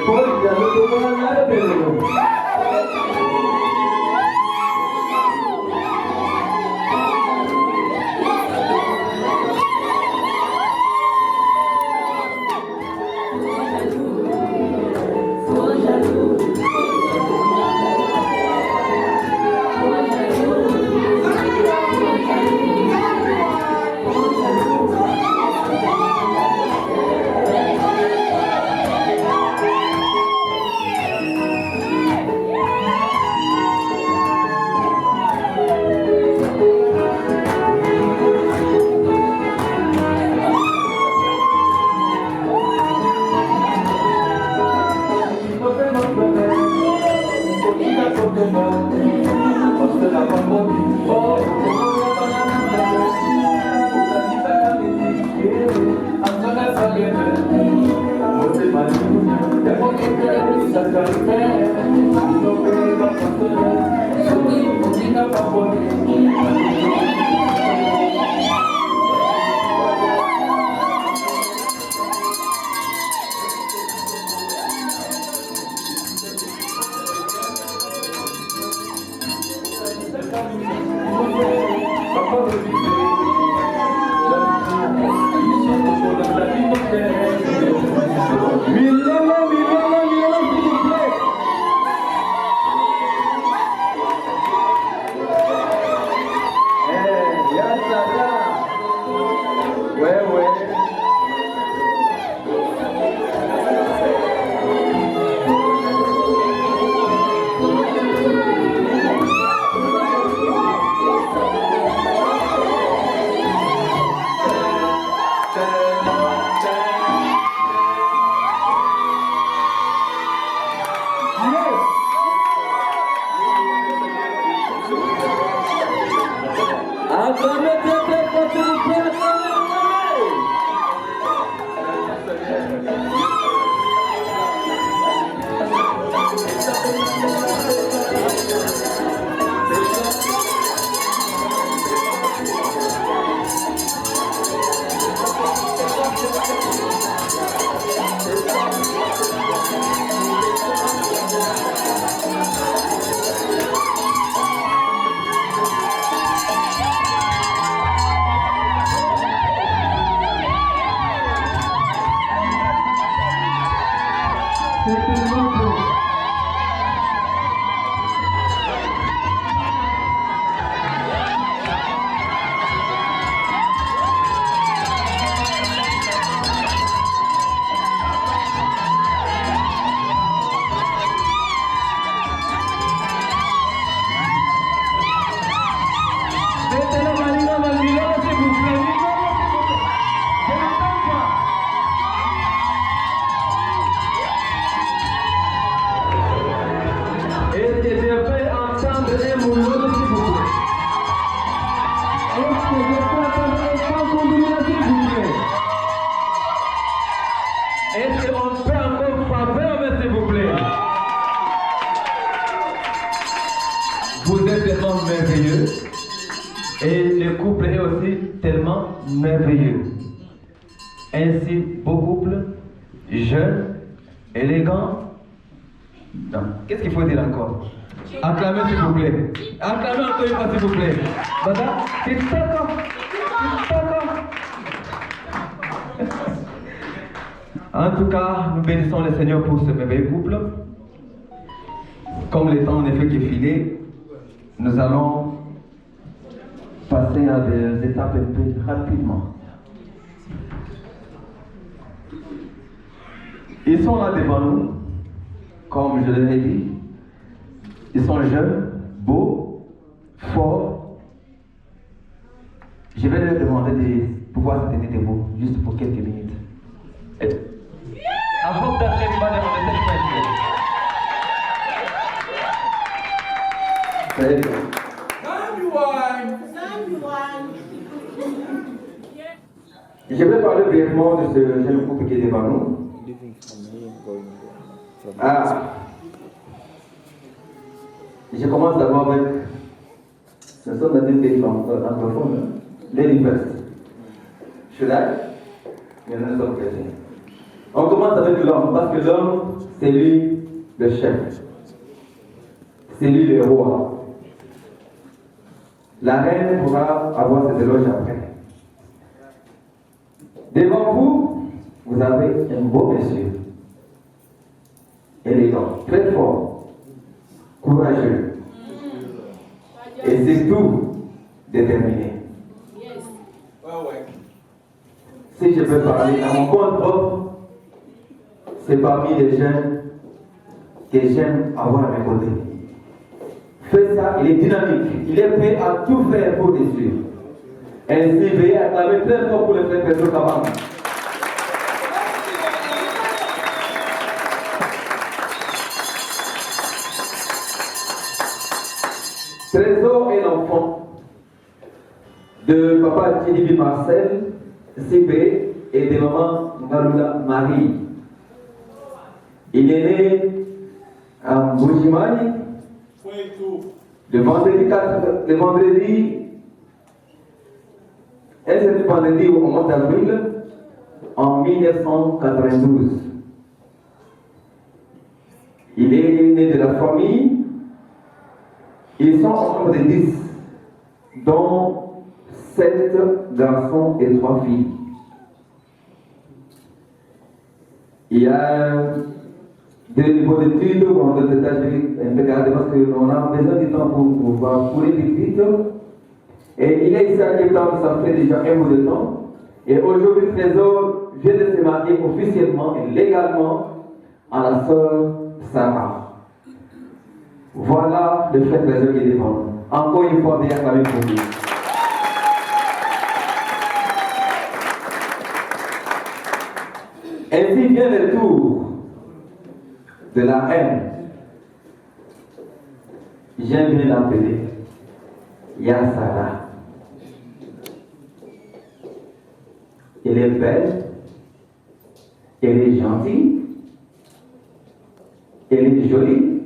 Poi Est-ce qu'on peut encore frapper, s'il vous plaît? Vous êtes tellement merveilleux et le couple est aussi tellement merveilleux. Ainsi, beau couple, jeune, élégant. Non, qu'est-ce qu'il faut dire encore? Acclamez s'il vous plaît. Acclamez encore une fois s'il vous plaît. Madame, c'est ça. En tout cas, nous bénissons le Seigneur pour ce merveilleux couple. Comme le temps en effet qui est filé, nous allons passer à des étapes un peu rapidement. Ils sont là devant nous, comme je l'ai dit. Ils sont jeunes, beaux, forts. Je vais leur demander de pouvoir se tenir debout, juste pour quelques minutes. Avant d'entrer, il va demander cette question. Très bien. Je vais parler brièvement de ce jeune couple qui est devant nous. Je commence d'abord avec, ce sont des pays anglophones, l'université. Should I? Mais nous sommes chrétiens. On commence avec l'homme, parce que l'homme, c'est lui le chef. C'est lui le roi. La reine pourra avoir ses éloges après. Devant vous, vous avez un beau monsieur. Élégant, très fort, courageux. Et surtout, déterminé. Si je peux parler à mon compte propre, c'est parmi les jeunes que j'aime avoir à mes côtés. Fait ça, il est dynamique, il est prêt à tout faire pour les suivre. Ainsi, veuillez acclamer très fort pour le frère Pedro Cabana. Trésor est l'enfant de papa Thierry Marcel, CB, et de maman Marula Marie. Il est né à Bouchimani le vendredi, au mois d'avril en 1992. Il est né de la famille. Ils sont en nombre de 10. dont 7 garçons et 3 filles. Il y a des niveaux d'études, on doit détacher un peu garder parce qu'on a besoin de temps pour pouvoir courir vite. Et il est ici à Cape Town, ça fait déjà un bout de temps. Et aujourd'hui, Trésor vient de se marier officiellement et légalement à la sœur Sarah. Voilà le frère Trésor qui est devant nous. Encore une fois, bien acclamé pour lui. Ainsi vient le tour de la reine. J'aime bien l'appeler Yassara. Elle est belle, elle est gentille, elle est jolie.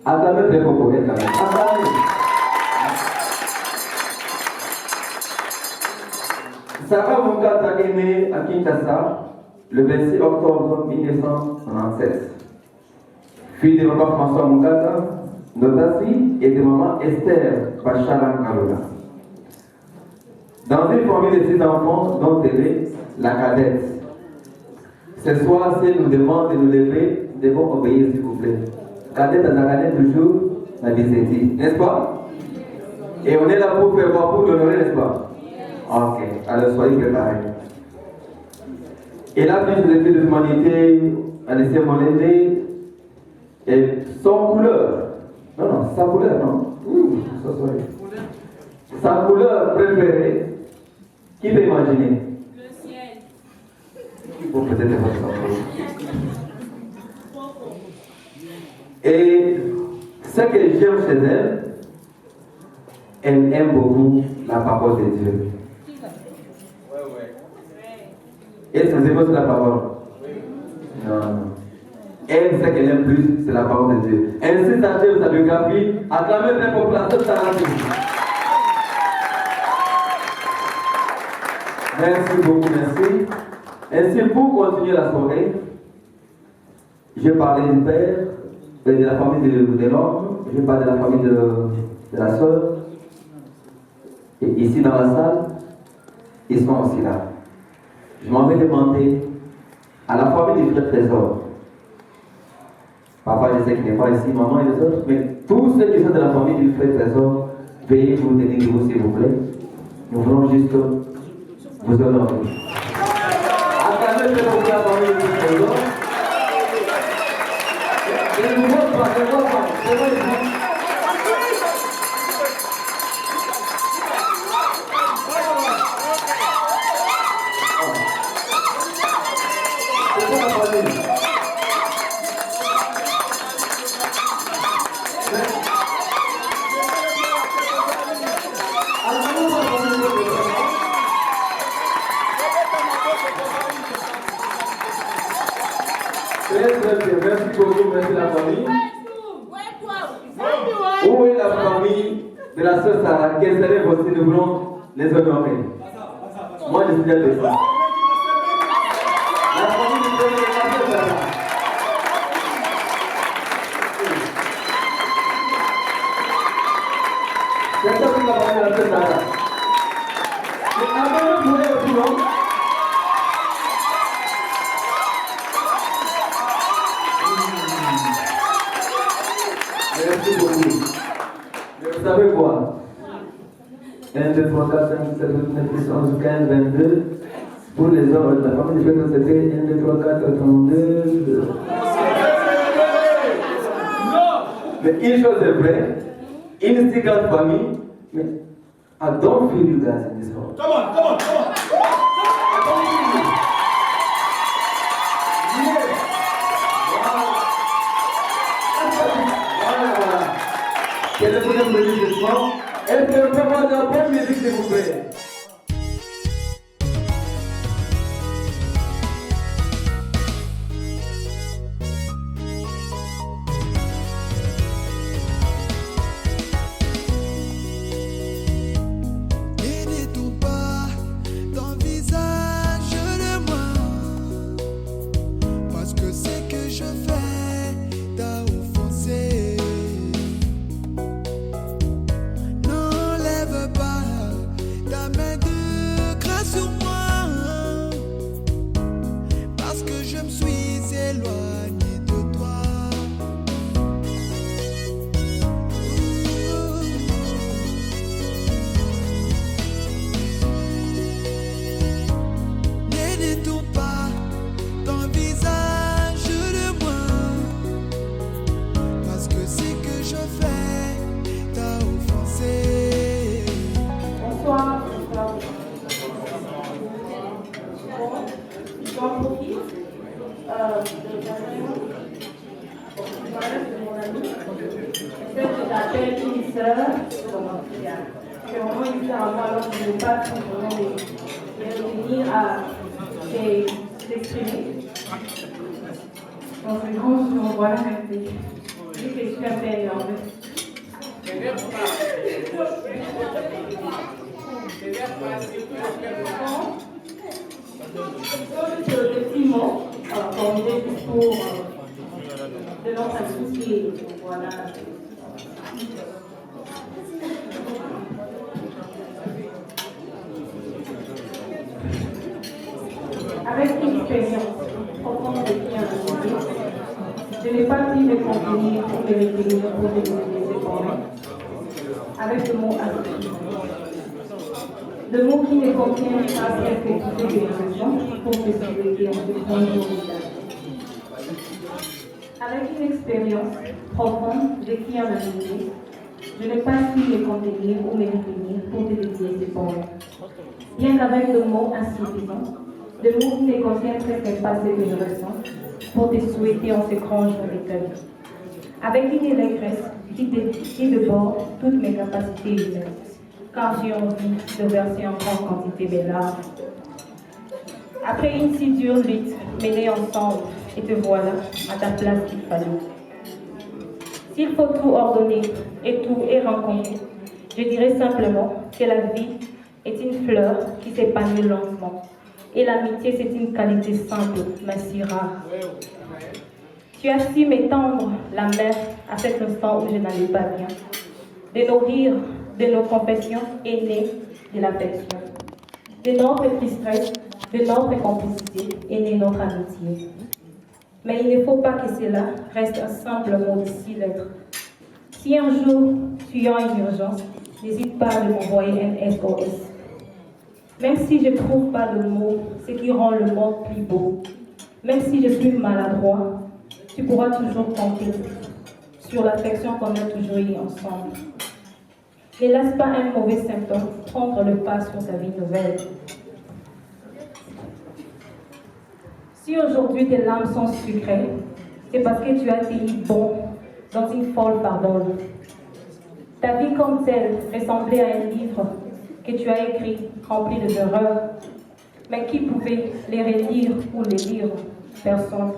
Acclamez très fort pour elle quand même. Acclamez. Sarah Mungata est née à Kinshasa le 26 octobre 1996. Fille de papa François Mungata, Nodassi et de maman Esther Bacharan Kalula. Dans une famille de 6 enfants dont elle est la cadette. Ce soir, si elle nous demande de nous lever, nous devons obéir s'il vous plaît. Cadette à la cadette toujours, la visite, n'est-ce pas? Et on est là pour faire voir, pour l'honorer, n'est-ce pas? Ok, alors soyez préparés. Elle a fait ses études d'humanité à l'essai Moléné et son couleur. Non, sa couleur, non. Sa couleur préférée, qui peut imaginer? Le ciel. Ou peut-être votre sang. Et ce que j'aime chez elle, elle aime beaucoup la parole de Dieu. Est-ce que vous aimez la parole? Non. Elle, ce qu'elle aime plus, c'est la parole de Dieu. Ainsi, sachez sa biographie, acclamez très pour la sœur Sarah. Merci beaucoup, merci. Ainsi, pour continuer la soirée, je parlais du père, de la famille de l'homme, je parle de la famille de la sœur. Et ici dans la salle, ils sont aussi là. Je m'en vais demander à la famille du frère Trésor. Papa, je sais qu'il n'est pas ici, maman et les autres, mais tous ceux qui sont de la famille du frère Trésor, veuillez vous tenir debout s'il vous plaît. Nous voulons juste vous honorer. Acclamez très beaucoup la famille du frère Trésor. Et ne vois pas, ne vois pas, ne vois pas. Merci beaucoup, merci la famille. Où est la famille de la sœur Sarah? Qu'elle s'élève aussi, nous voulons les honorer. Moi, je suis bien de ça. La famille de la sœur Sarah. C'est ça que la famille de la sœur Sarah. Mais avant de courir au boulot, merci beaucoup. Mais vous savez quoi? 1, 2, 3, 4, 5, 6, 7, 8, 9, 10, 11, 15, 22. Pour les hommes, la famille de Pedro, c'était 1, 2, 3, 4, 32. Mais une chose est vraie, une si grande famille, mais I don't feel you guys in this hall. Come on, come on, come on. I don't feel you. Yes. Voilà. Quel est le premier musique ce soir? Est-ce que vous pouvez avoir de la bonne musique, s'il vous plaît? Ne détourne pas ton visage de moi, parce que ce que je fais t'a offensé. Non, Celle que j'appelle une sœur, c'est vraiment une sœur à moi, alors je ne veux pas tout vraiment les venir à s'exprimer. Dans ce grand jour, voilà, merci. Je suis un peu énervée. Le petit mot, formulé juste pour de notre associé, voilà. Avec l'expérience profonde de qui je n'ai pas pu me contenir pour me retenir pour me laisser former. Avec le mot associé. Le mot qui ne contient pas quelques expressions pour se souhaiter en ce grand jour. Avec une expérience profonde de qui en a été, je n'ai pas su me contenir ou me retenir pour te laisser former. Bien qu'avec le mot insuffisant, le mot qui ne contient presque pas ce que je ressens, pour te souhaiter en ce grand jour de ta vie. Avec une allégresse qui déborde toutes mes capacités humaines, car j'ai envie de verser en grande quantité mes larmes. Après une si dure lutte menée ensemble, et te voilà à ta place qu'il fallait. S'il faut tout ordonner et tout rencontrer, je dirais simplement que la vie est une fleur qui s'épanouit lentement. Et l'amitié, c'est une qualité simple, mais si rare. Tu as su m'étendre la main à cet instant où je n'allais pas bien. De nos rires, de nos confessions est née de l'affection. De notre tristesse, de notre complicité est née notre amitié. Mais il ne faut pas que cela reste un simple mot de 6 lettres. Si un jour tu as une urgence, n'hésite pas à m'envoyer un SOS. Même si je ne trouve pas le mot, ce qui rend le monde plus beau. Même si je suis maladroit, tu pourras toujours compter sur l'affection qu'on a toujours eue ensemble. Ne laisse pas un mauvais symptôme prendre le pas sur ta vie nouvelle. Si aujourd'hui tes larmes sont sucrées, c'est parce que tu as été bon dans une folle pardonne. Ta vie comme telle ressemblait à un livre que tu as écrit, rempli de erreurs, mais qui pouvait les relire ou les lire? Personne.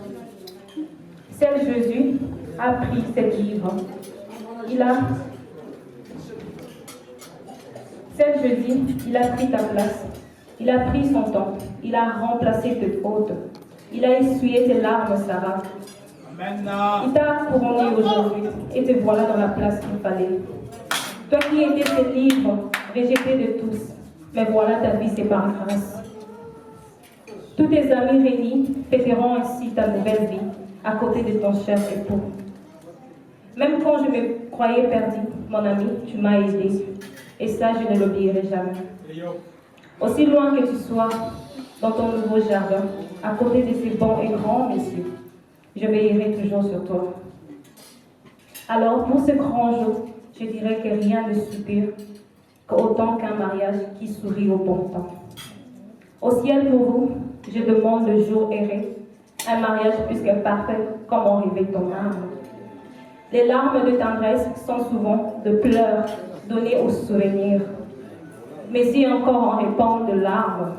Seul Jésus a pris ce livre. Seul Jésus, il a pris ta place. Il a pris son temps. Il a remplacé tes fautes. Il a essuyé tes larmes, Sarah. Il t'a couronné aujourd'hui et te voilà dans la place qu'il fallait. Toi qui étais ce livre, rejeté de tous, mais voilà ta vie, c'est par grâce. Tous tes amis réunis fêteront ainsi ta nouvelle vie à côté de ton cher époux. Même quand je me croyais perdue, mon ami, tu m'as aidé. Et ça, je ne l'oublierai jamais. Aussi loin que tu sois dans ton nouveau jardin, à côté de ces bons et grands messieurs, je veillerai toujours sur toi. Alors, pour ce grand jour, je dirais que rien ne soupire qu'autant qu'un mariage qui sourit au bon temps. Au ciel pour vous, je demande le jour erré, un mariage plus que parfait, comme en rêvait ton âme. Les larmes de tendresse sont souvent de pleurs donnés aux souvenirs, mais si encore en répand de larmes,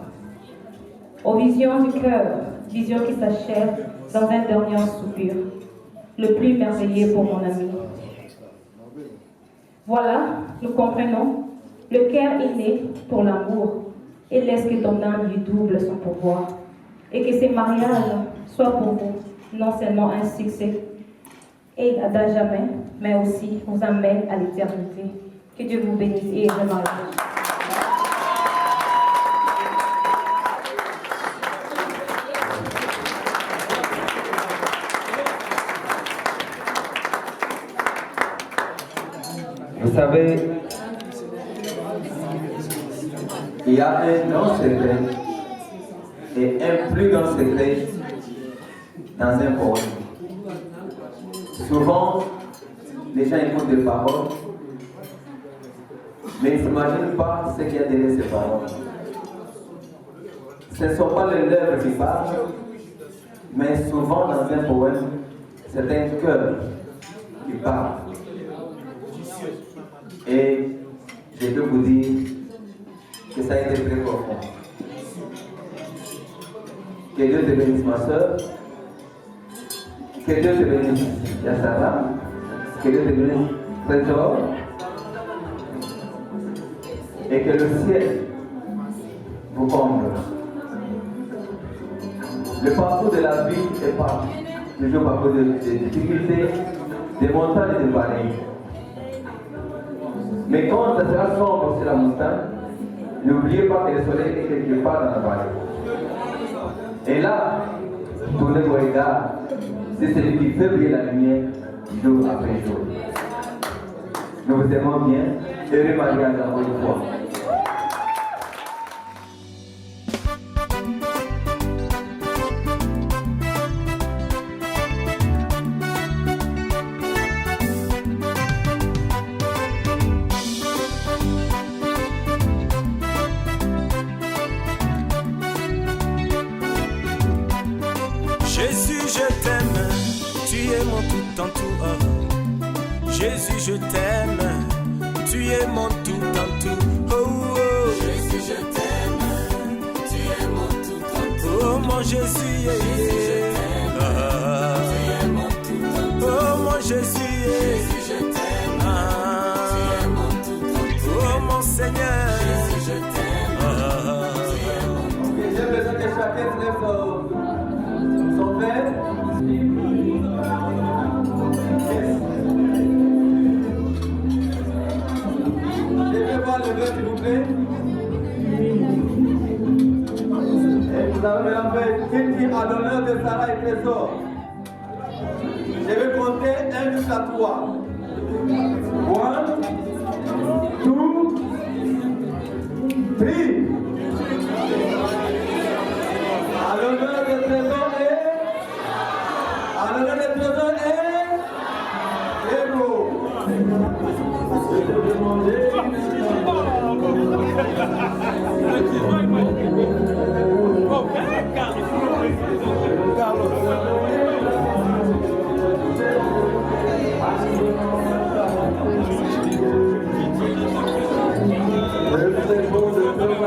aux visions du cœur, visions qui s'achèvent dans un dernier soupir, le plus merveilleux pour mon ami. Voilà, nous comprenons, le cœur est né pour l'amour, et laisse que ton âme lui double son pouvoir, et que ces mariages soient pour vous non seulement un succès, et à jamais, mais aussi vous amène à l'éternité. Que Dieu vous bénisse et heureux mariage. Vous savez, il y a un grand secret et un plus grand secret dans un poème. Souvent, les gens écoutent des paroles, mais ils ne s'imaginent pas ce qu'il y a derrière ces paroles. Ce ne sont pas les lèvres qui parlent, mais souvent dans un poème, c'est un cœur qui parle. je peux vous dire que ça a été très profond. Que Dieu te bénisse, ma soeur. Que Dieu te bénisse, Yassara. Que Dieu te bénisse, Trésor. Et que le ciel vous comble. Le parcours de la vie est pas toujours parcours de difficultés, de montagnes et de vallées. Mais quand ça sera sombre sur la montagne, n'oubliez pas que le soleil est quelque part dans la vallée. Et là, tournez vos regards, c'est celui qui fait briller la lumière jour après jour. Nous vous aimons bien, heureux mariage encore une fois. Jésus, je t'aime, tu es mon tout en tout. Jésus, je t'aime, tu es mon tout en tout. Oh, Jésus, je t'aime, tu es mon tout en tout. Oh, mon Jésus, Jésus, je t'aime, tu es mon tout en tout. Oh, mon Jésus, Jésus, je t'aime, tu es mon tout en tout. Oh, mon Seigneur, Jésus, je t'aime, tu es mon tout en tout. J'ai besoin que chacun se lève son père. Je vais voir le verre, s'il vous plaît. Et vous avez mélangé qui dit à l'honneur de Sarah et Trésor. Je vais compter 1 jusqu'à 3. 1, 2, 3. À l'honneur de Trésor et... À l'honneur de Trésor et... Héros. Je te demandais... C'est beau de te marier.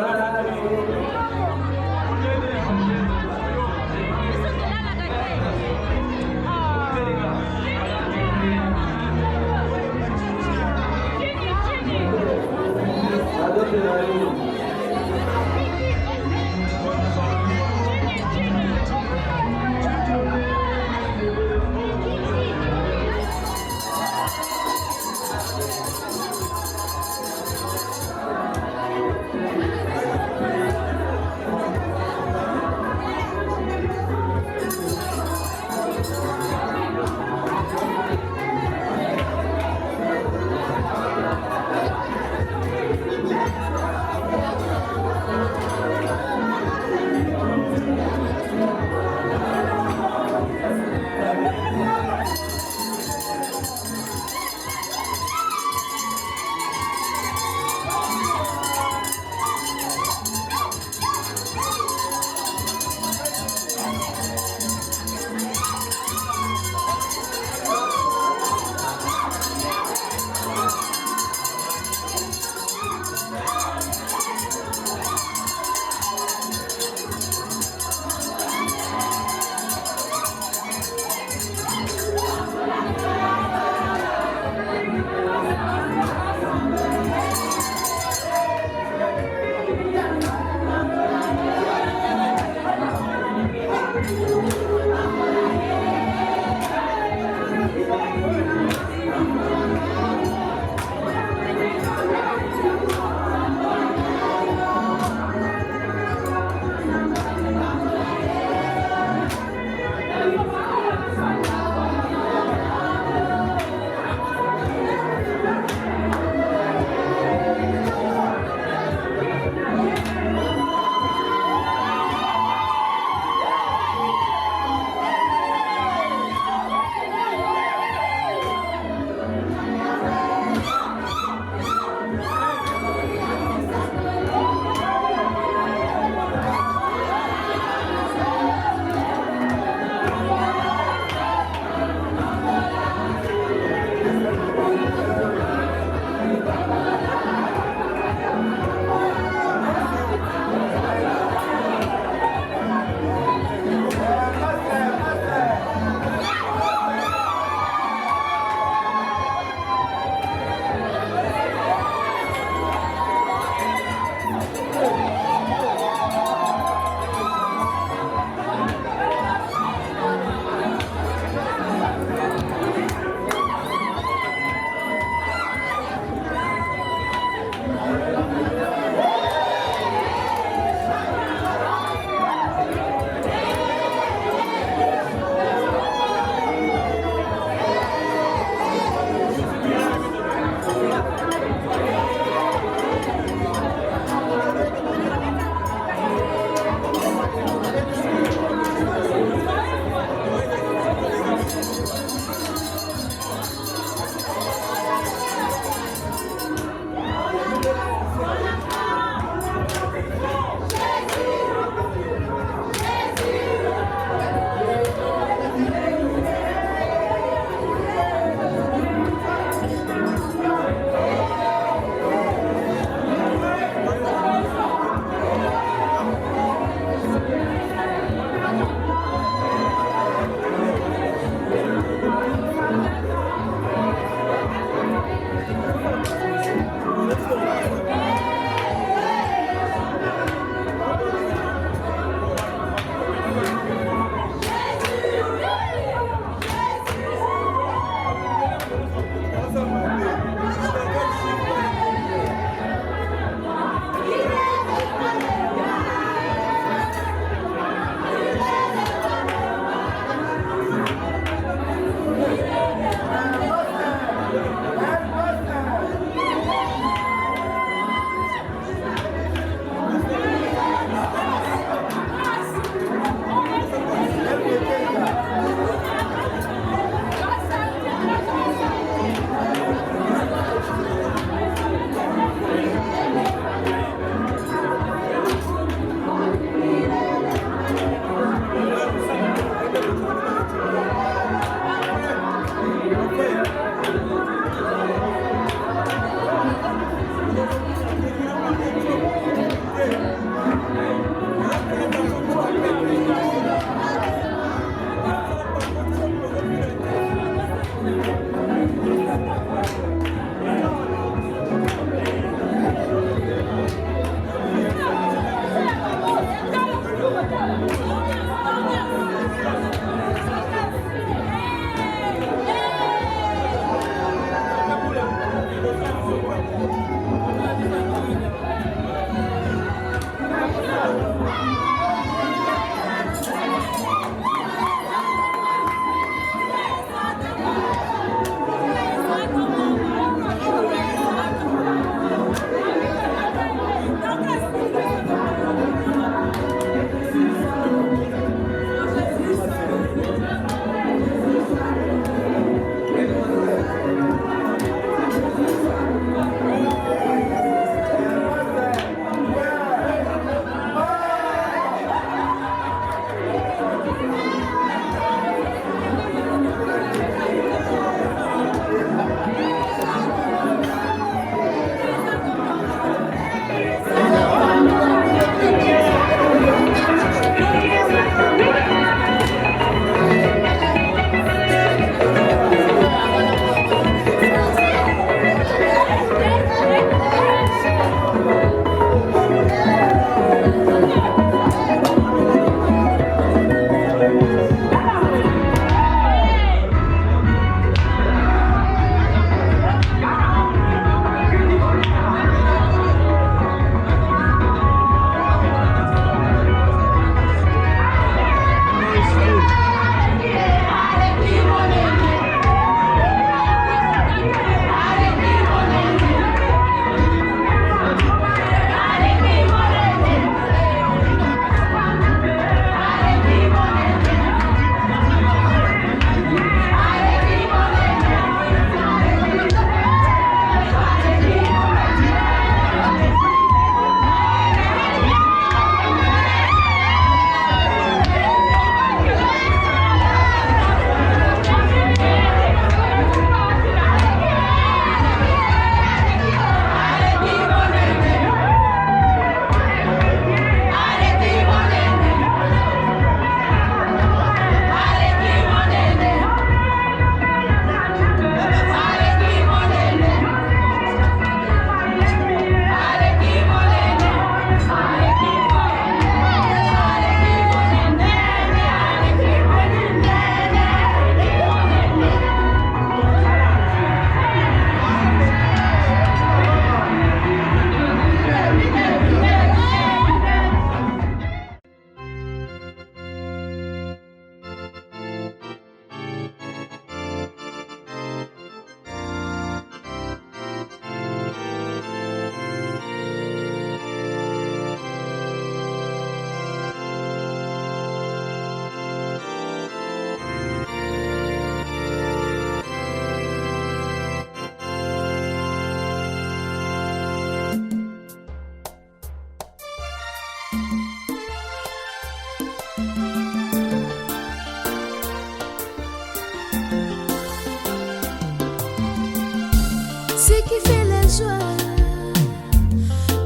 Ce qui fait la joie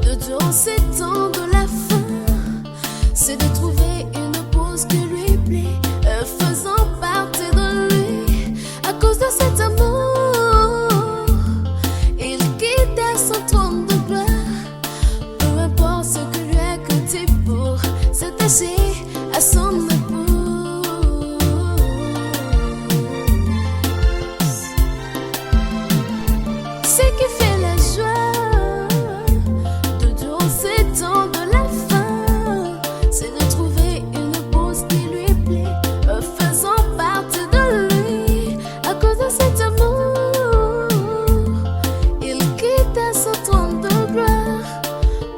de tous ces temps de la fin, c'est de trouver une pause qui lui plaît, faisant partie de lui. À cause de cet amour, il quitte son trône de gloire. Peu importe ce que lui a coûté pour s'attacher à son épouse. Ce qui fait la joie de tous ces temps de la fin, c'est de trouver une pause qui lui plaît, faisant partie de lui. À cause de cet amour, il quitte son trône de gloire.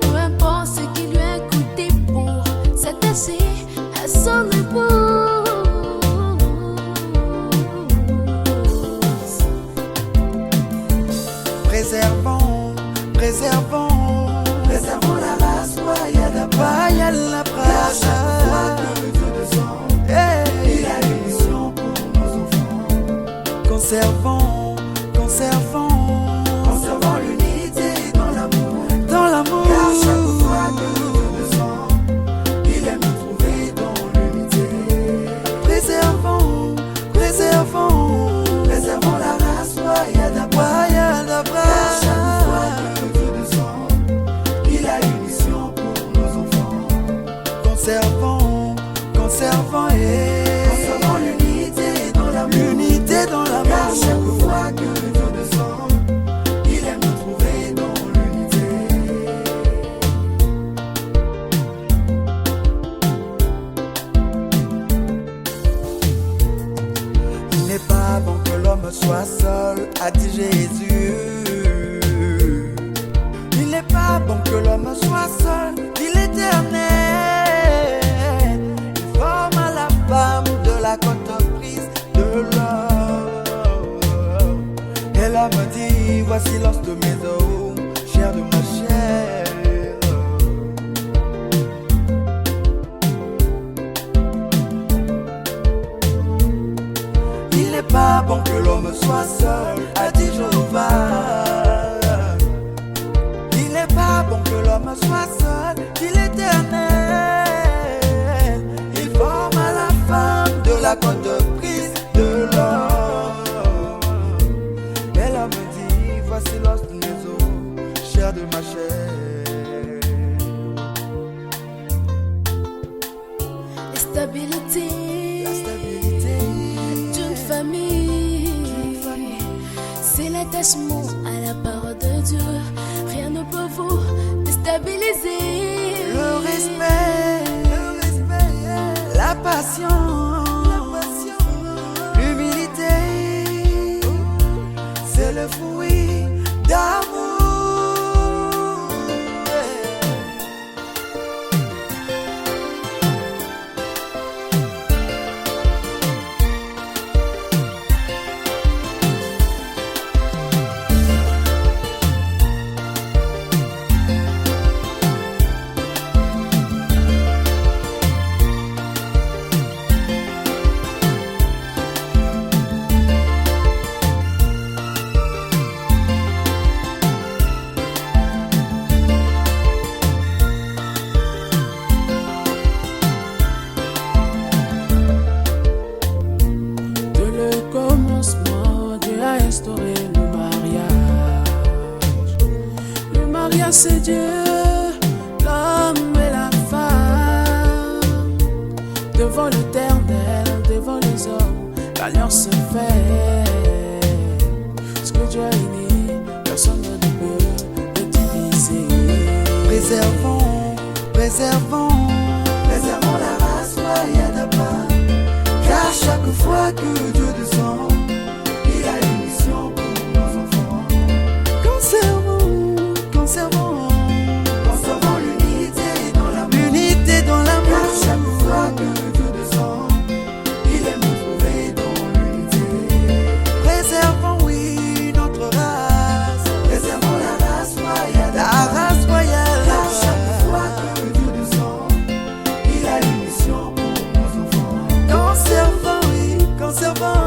Peu importe ce qui lui a coûté pour s'attacher à son épouse. Préservons, préservons, préservons la race royale la brasse. Que Dieu descend, il a une mission pour nos enfants. Conservons, conservons, conservons l'unité dans l'amour, dans l'amour. Car chaque fois que Dieu descend, il aime nous trouver dans l'unité. Préservons, préservons, préservons la race royale la brasse. Conservons, conservons l'unité dans l'amour. L'unité dans l'amour. Car chaque fois que Dieu descend, il aime nous trouver dans l'unité. Il n'est pas bon que l'homme soit seul, a dit Jésus. Il n'est pas bon que l'homme soit seul, dit l'Éternel. De la entreprise de l'homme. Et l'homme dit, voici l'os de mes os, chair de ma chair. Il n'est pas bon que l'homme soit seul, a dit Jéhovah. Il n'est pas bon que l'homme soit seul, dit l'Éternel. De la entreprise de l'homme. Et l'homme dit, voici l'os de mes os, chair de ma chair. La stabilité d'une famille, c'est l'attachement à la parole de Dieu. Rien ne peut vous déstabiliser. Le respect, la passion, l'humilité, c'est le fruit d'amour. C'est Dieu, l'homme et la femme. Devant l'Éternel, devant les hommes, l'alliance se fait. Ce que Dieu a uni, personne ne peut le diviser. Préservons, préservons, préservons la race royale d'Abraham. Car chaque fois que Dieu descend, il a une mission pour nos enfants. Conservons, conservons l'unité dans l'amour. L'unité dans l'amour. Car chaque fois que Dieu descend, il aime nous trouver dans l'unité. Préservons, oui, notre race. Préservons la race royale. La race royale. Car chaque fois que Dieu descend, il a une mission pour nos enfants. Conservons, oui, conservons.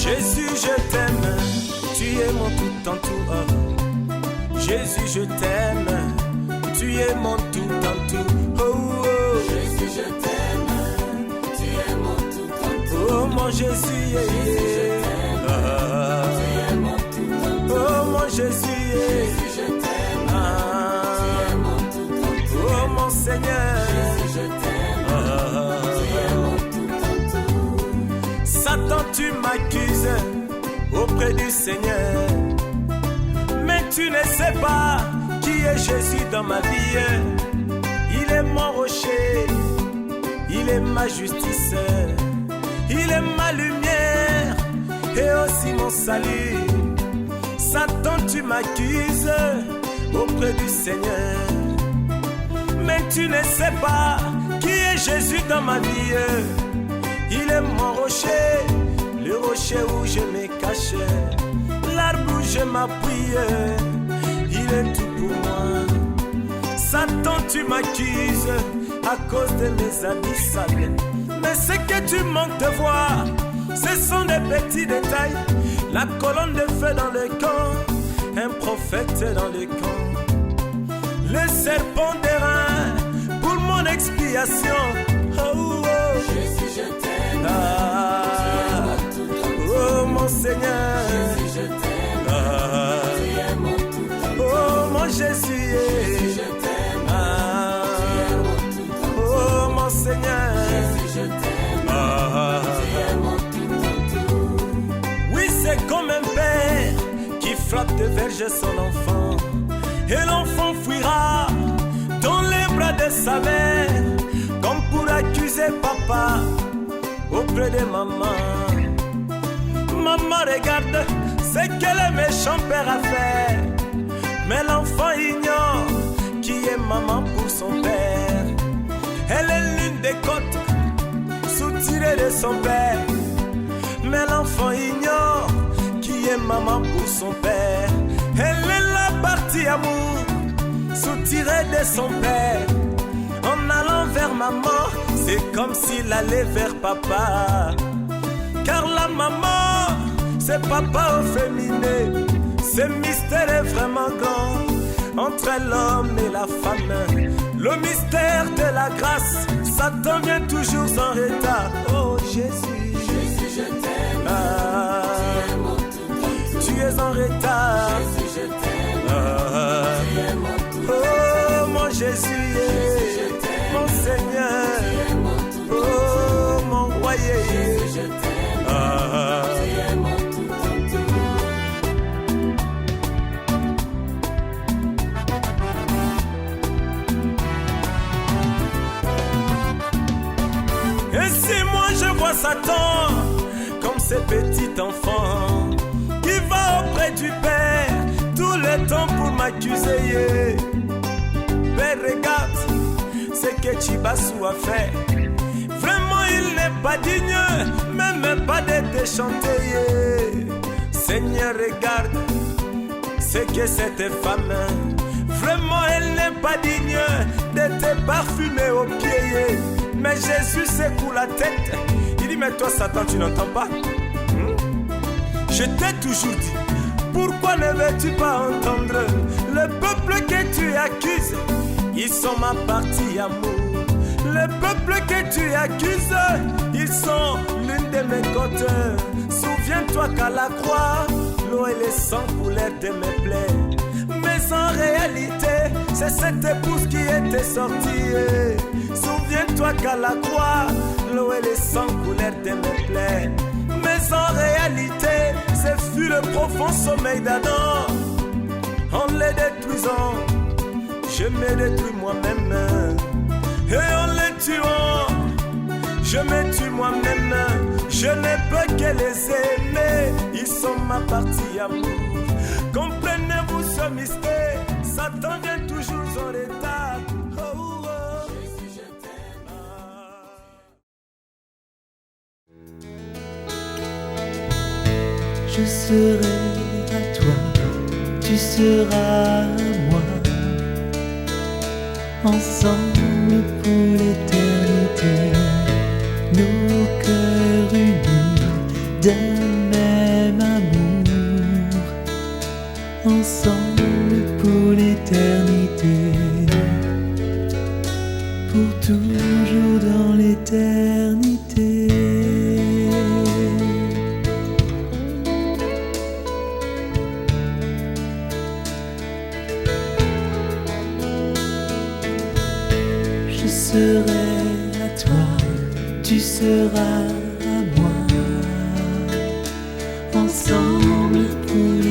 Jésus, je t'aime, tu es mon tout en tout. Jésus, je t'aime, tu es mon tout en tout. Oh, oh. Jésus, je t'aime, tu es mon tout en tout. Oh mon Jésus, Jésus, je t'aime, tu es mon tout en tout. oh mon Jésus, Jésus, je t'aime, tu es mon tout en tout. oh mon Seigneur, Jésus, je t'aime, tu es mon tout en tout. Satan, tu m'accuses auprès du Seigneur, mais tu ne sais pas qui est Jésus dans ma vie. Il est mon rocher, il est ma justice, il est ma lumière et aussi mon salut. Satan, tu m'accuses auprès du Seigneur, mais tu ne sais pas qui est Jésus dans ma vie. Il est mon rocher, le rocher où je me cache, l'arbre où je m'appuie, il est tout pour moi. Satan, tu m'accuses à cause de mes habits sales, mais ce que tu manques de voir, ce sont des petits détails. La colonne de feu dans le camp, un prophète dans le camp, le serpent d'airain pour mon expiation. Oh, oh. Jésus, je t'aime, Ah, oh mon Seigneur, Jésus, je t'aime, ah, tu es mon tout en tout. oh mon Jésus, Jésus, je t'aime, ah, tu es mon tout en tout. oh mon Seigneur, Jésus, je t'aime, ah, tu es mon tout en tout. oui, c'est comme un père qui frappe de verge son enfant, et l'enfant fuira dans les bras de sa mère, comme pour accuser papa auprès de maman. Maman, regarde ce que le méchant père a fait, mais l'enfant ignore qui est maman pour son père. Elle est l'une des côtes soutirées de son père, mais l'enfant ignore qui est maman pour son père. Elle est la partie amour soutirée de son père. En allant vers maman, c'est comme s'il allait vers papa, car la maman, c'est papa au féminin. Ce mystère est vraiment grand entre l'homme et la femme. Le mystère de la grâce, Satan vient toujours en retard. Oh Jésus, Jésus, je t'aime, ah, tu es mon tout en tout. tu es en retard. Jésus, je t'aime, Ah, tu es mon tout en tout. oh mon Jésus, mon Seigneur, Tu es mon tout en tout. oh mon royer. Jésus, je t'aime, Ah, tu es mon tout en tout. et si moi je vois Satan comme ce petit enfant qui va auprès du Père tout le temps pour m'accuser. Père, regarde ce que Chibassou a fait. Vraiment, il n'est pas digne, même pas de te chanter. Seigneur, regarde ce que cette femme, vraiment, elle n'est pas digne de te parfumer aux pieds. Mais Jésus secoue la tête. Il dit, mais toi, Satan, tu n'entends pas? Je t'ai toujours dit, pourquoi ne veux-tu pas entendre? Le peuple que tu accuses, ils sont ma partie amour. Le peuple que tu accuses, ils sont l'une de mes côtes. Souviens-toi qu'à la croix, l'eau et le sang coulèrent de mes plaies. Mais en réalité, c'est cette épouse qui était sortie. Souviens-toi qu'à la croix, l'eau et le sang coulèrent de mes plaies. Mais en réalité, ce fut le profond sommeil d'Adam. En les détruisant, je me détruis moi-même. Et en les tuant, je me tue moi-même. Je ne peux que les aimer, ils sont ma partie amour. Comprenez-vous ce mystère? Satan vient toujours en retard. Oh, oh. Jésus, je t'aime. Je serai à toi, tu seras à moi, ensemble pour l'éternité, nos cœurs unis d'un même sera à moi. Ensemble, tous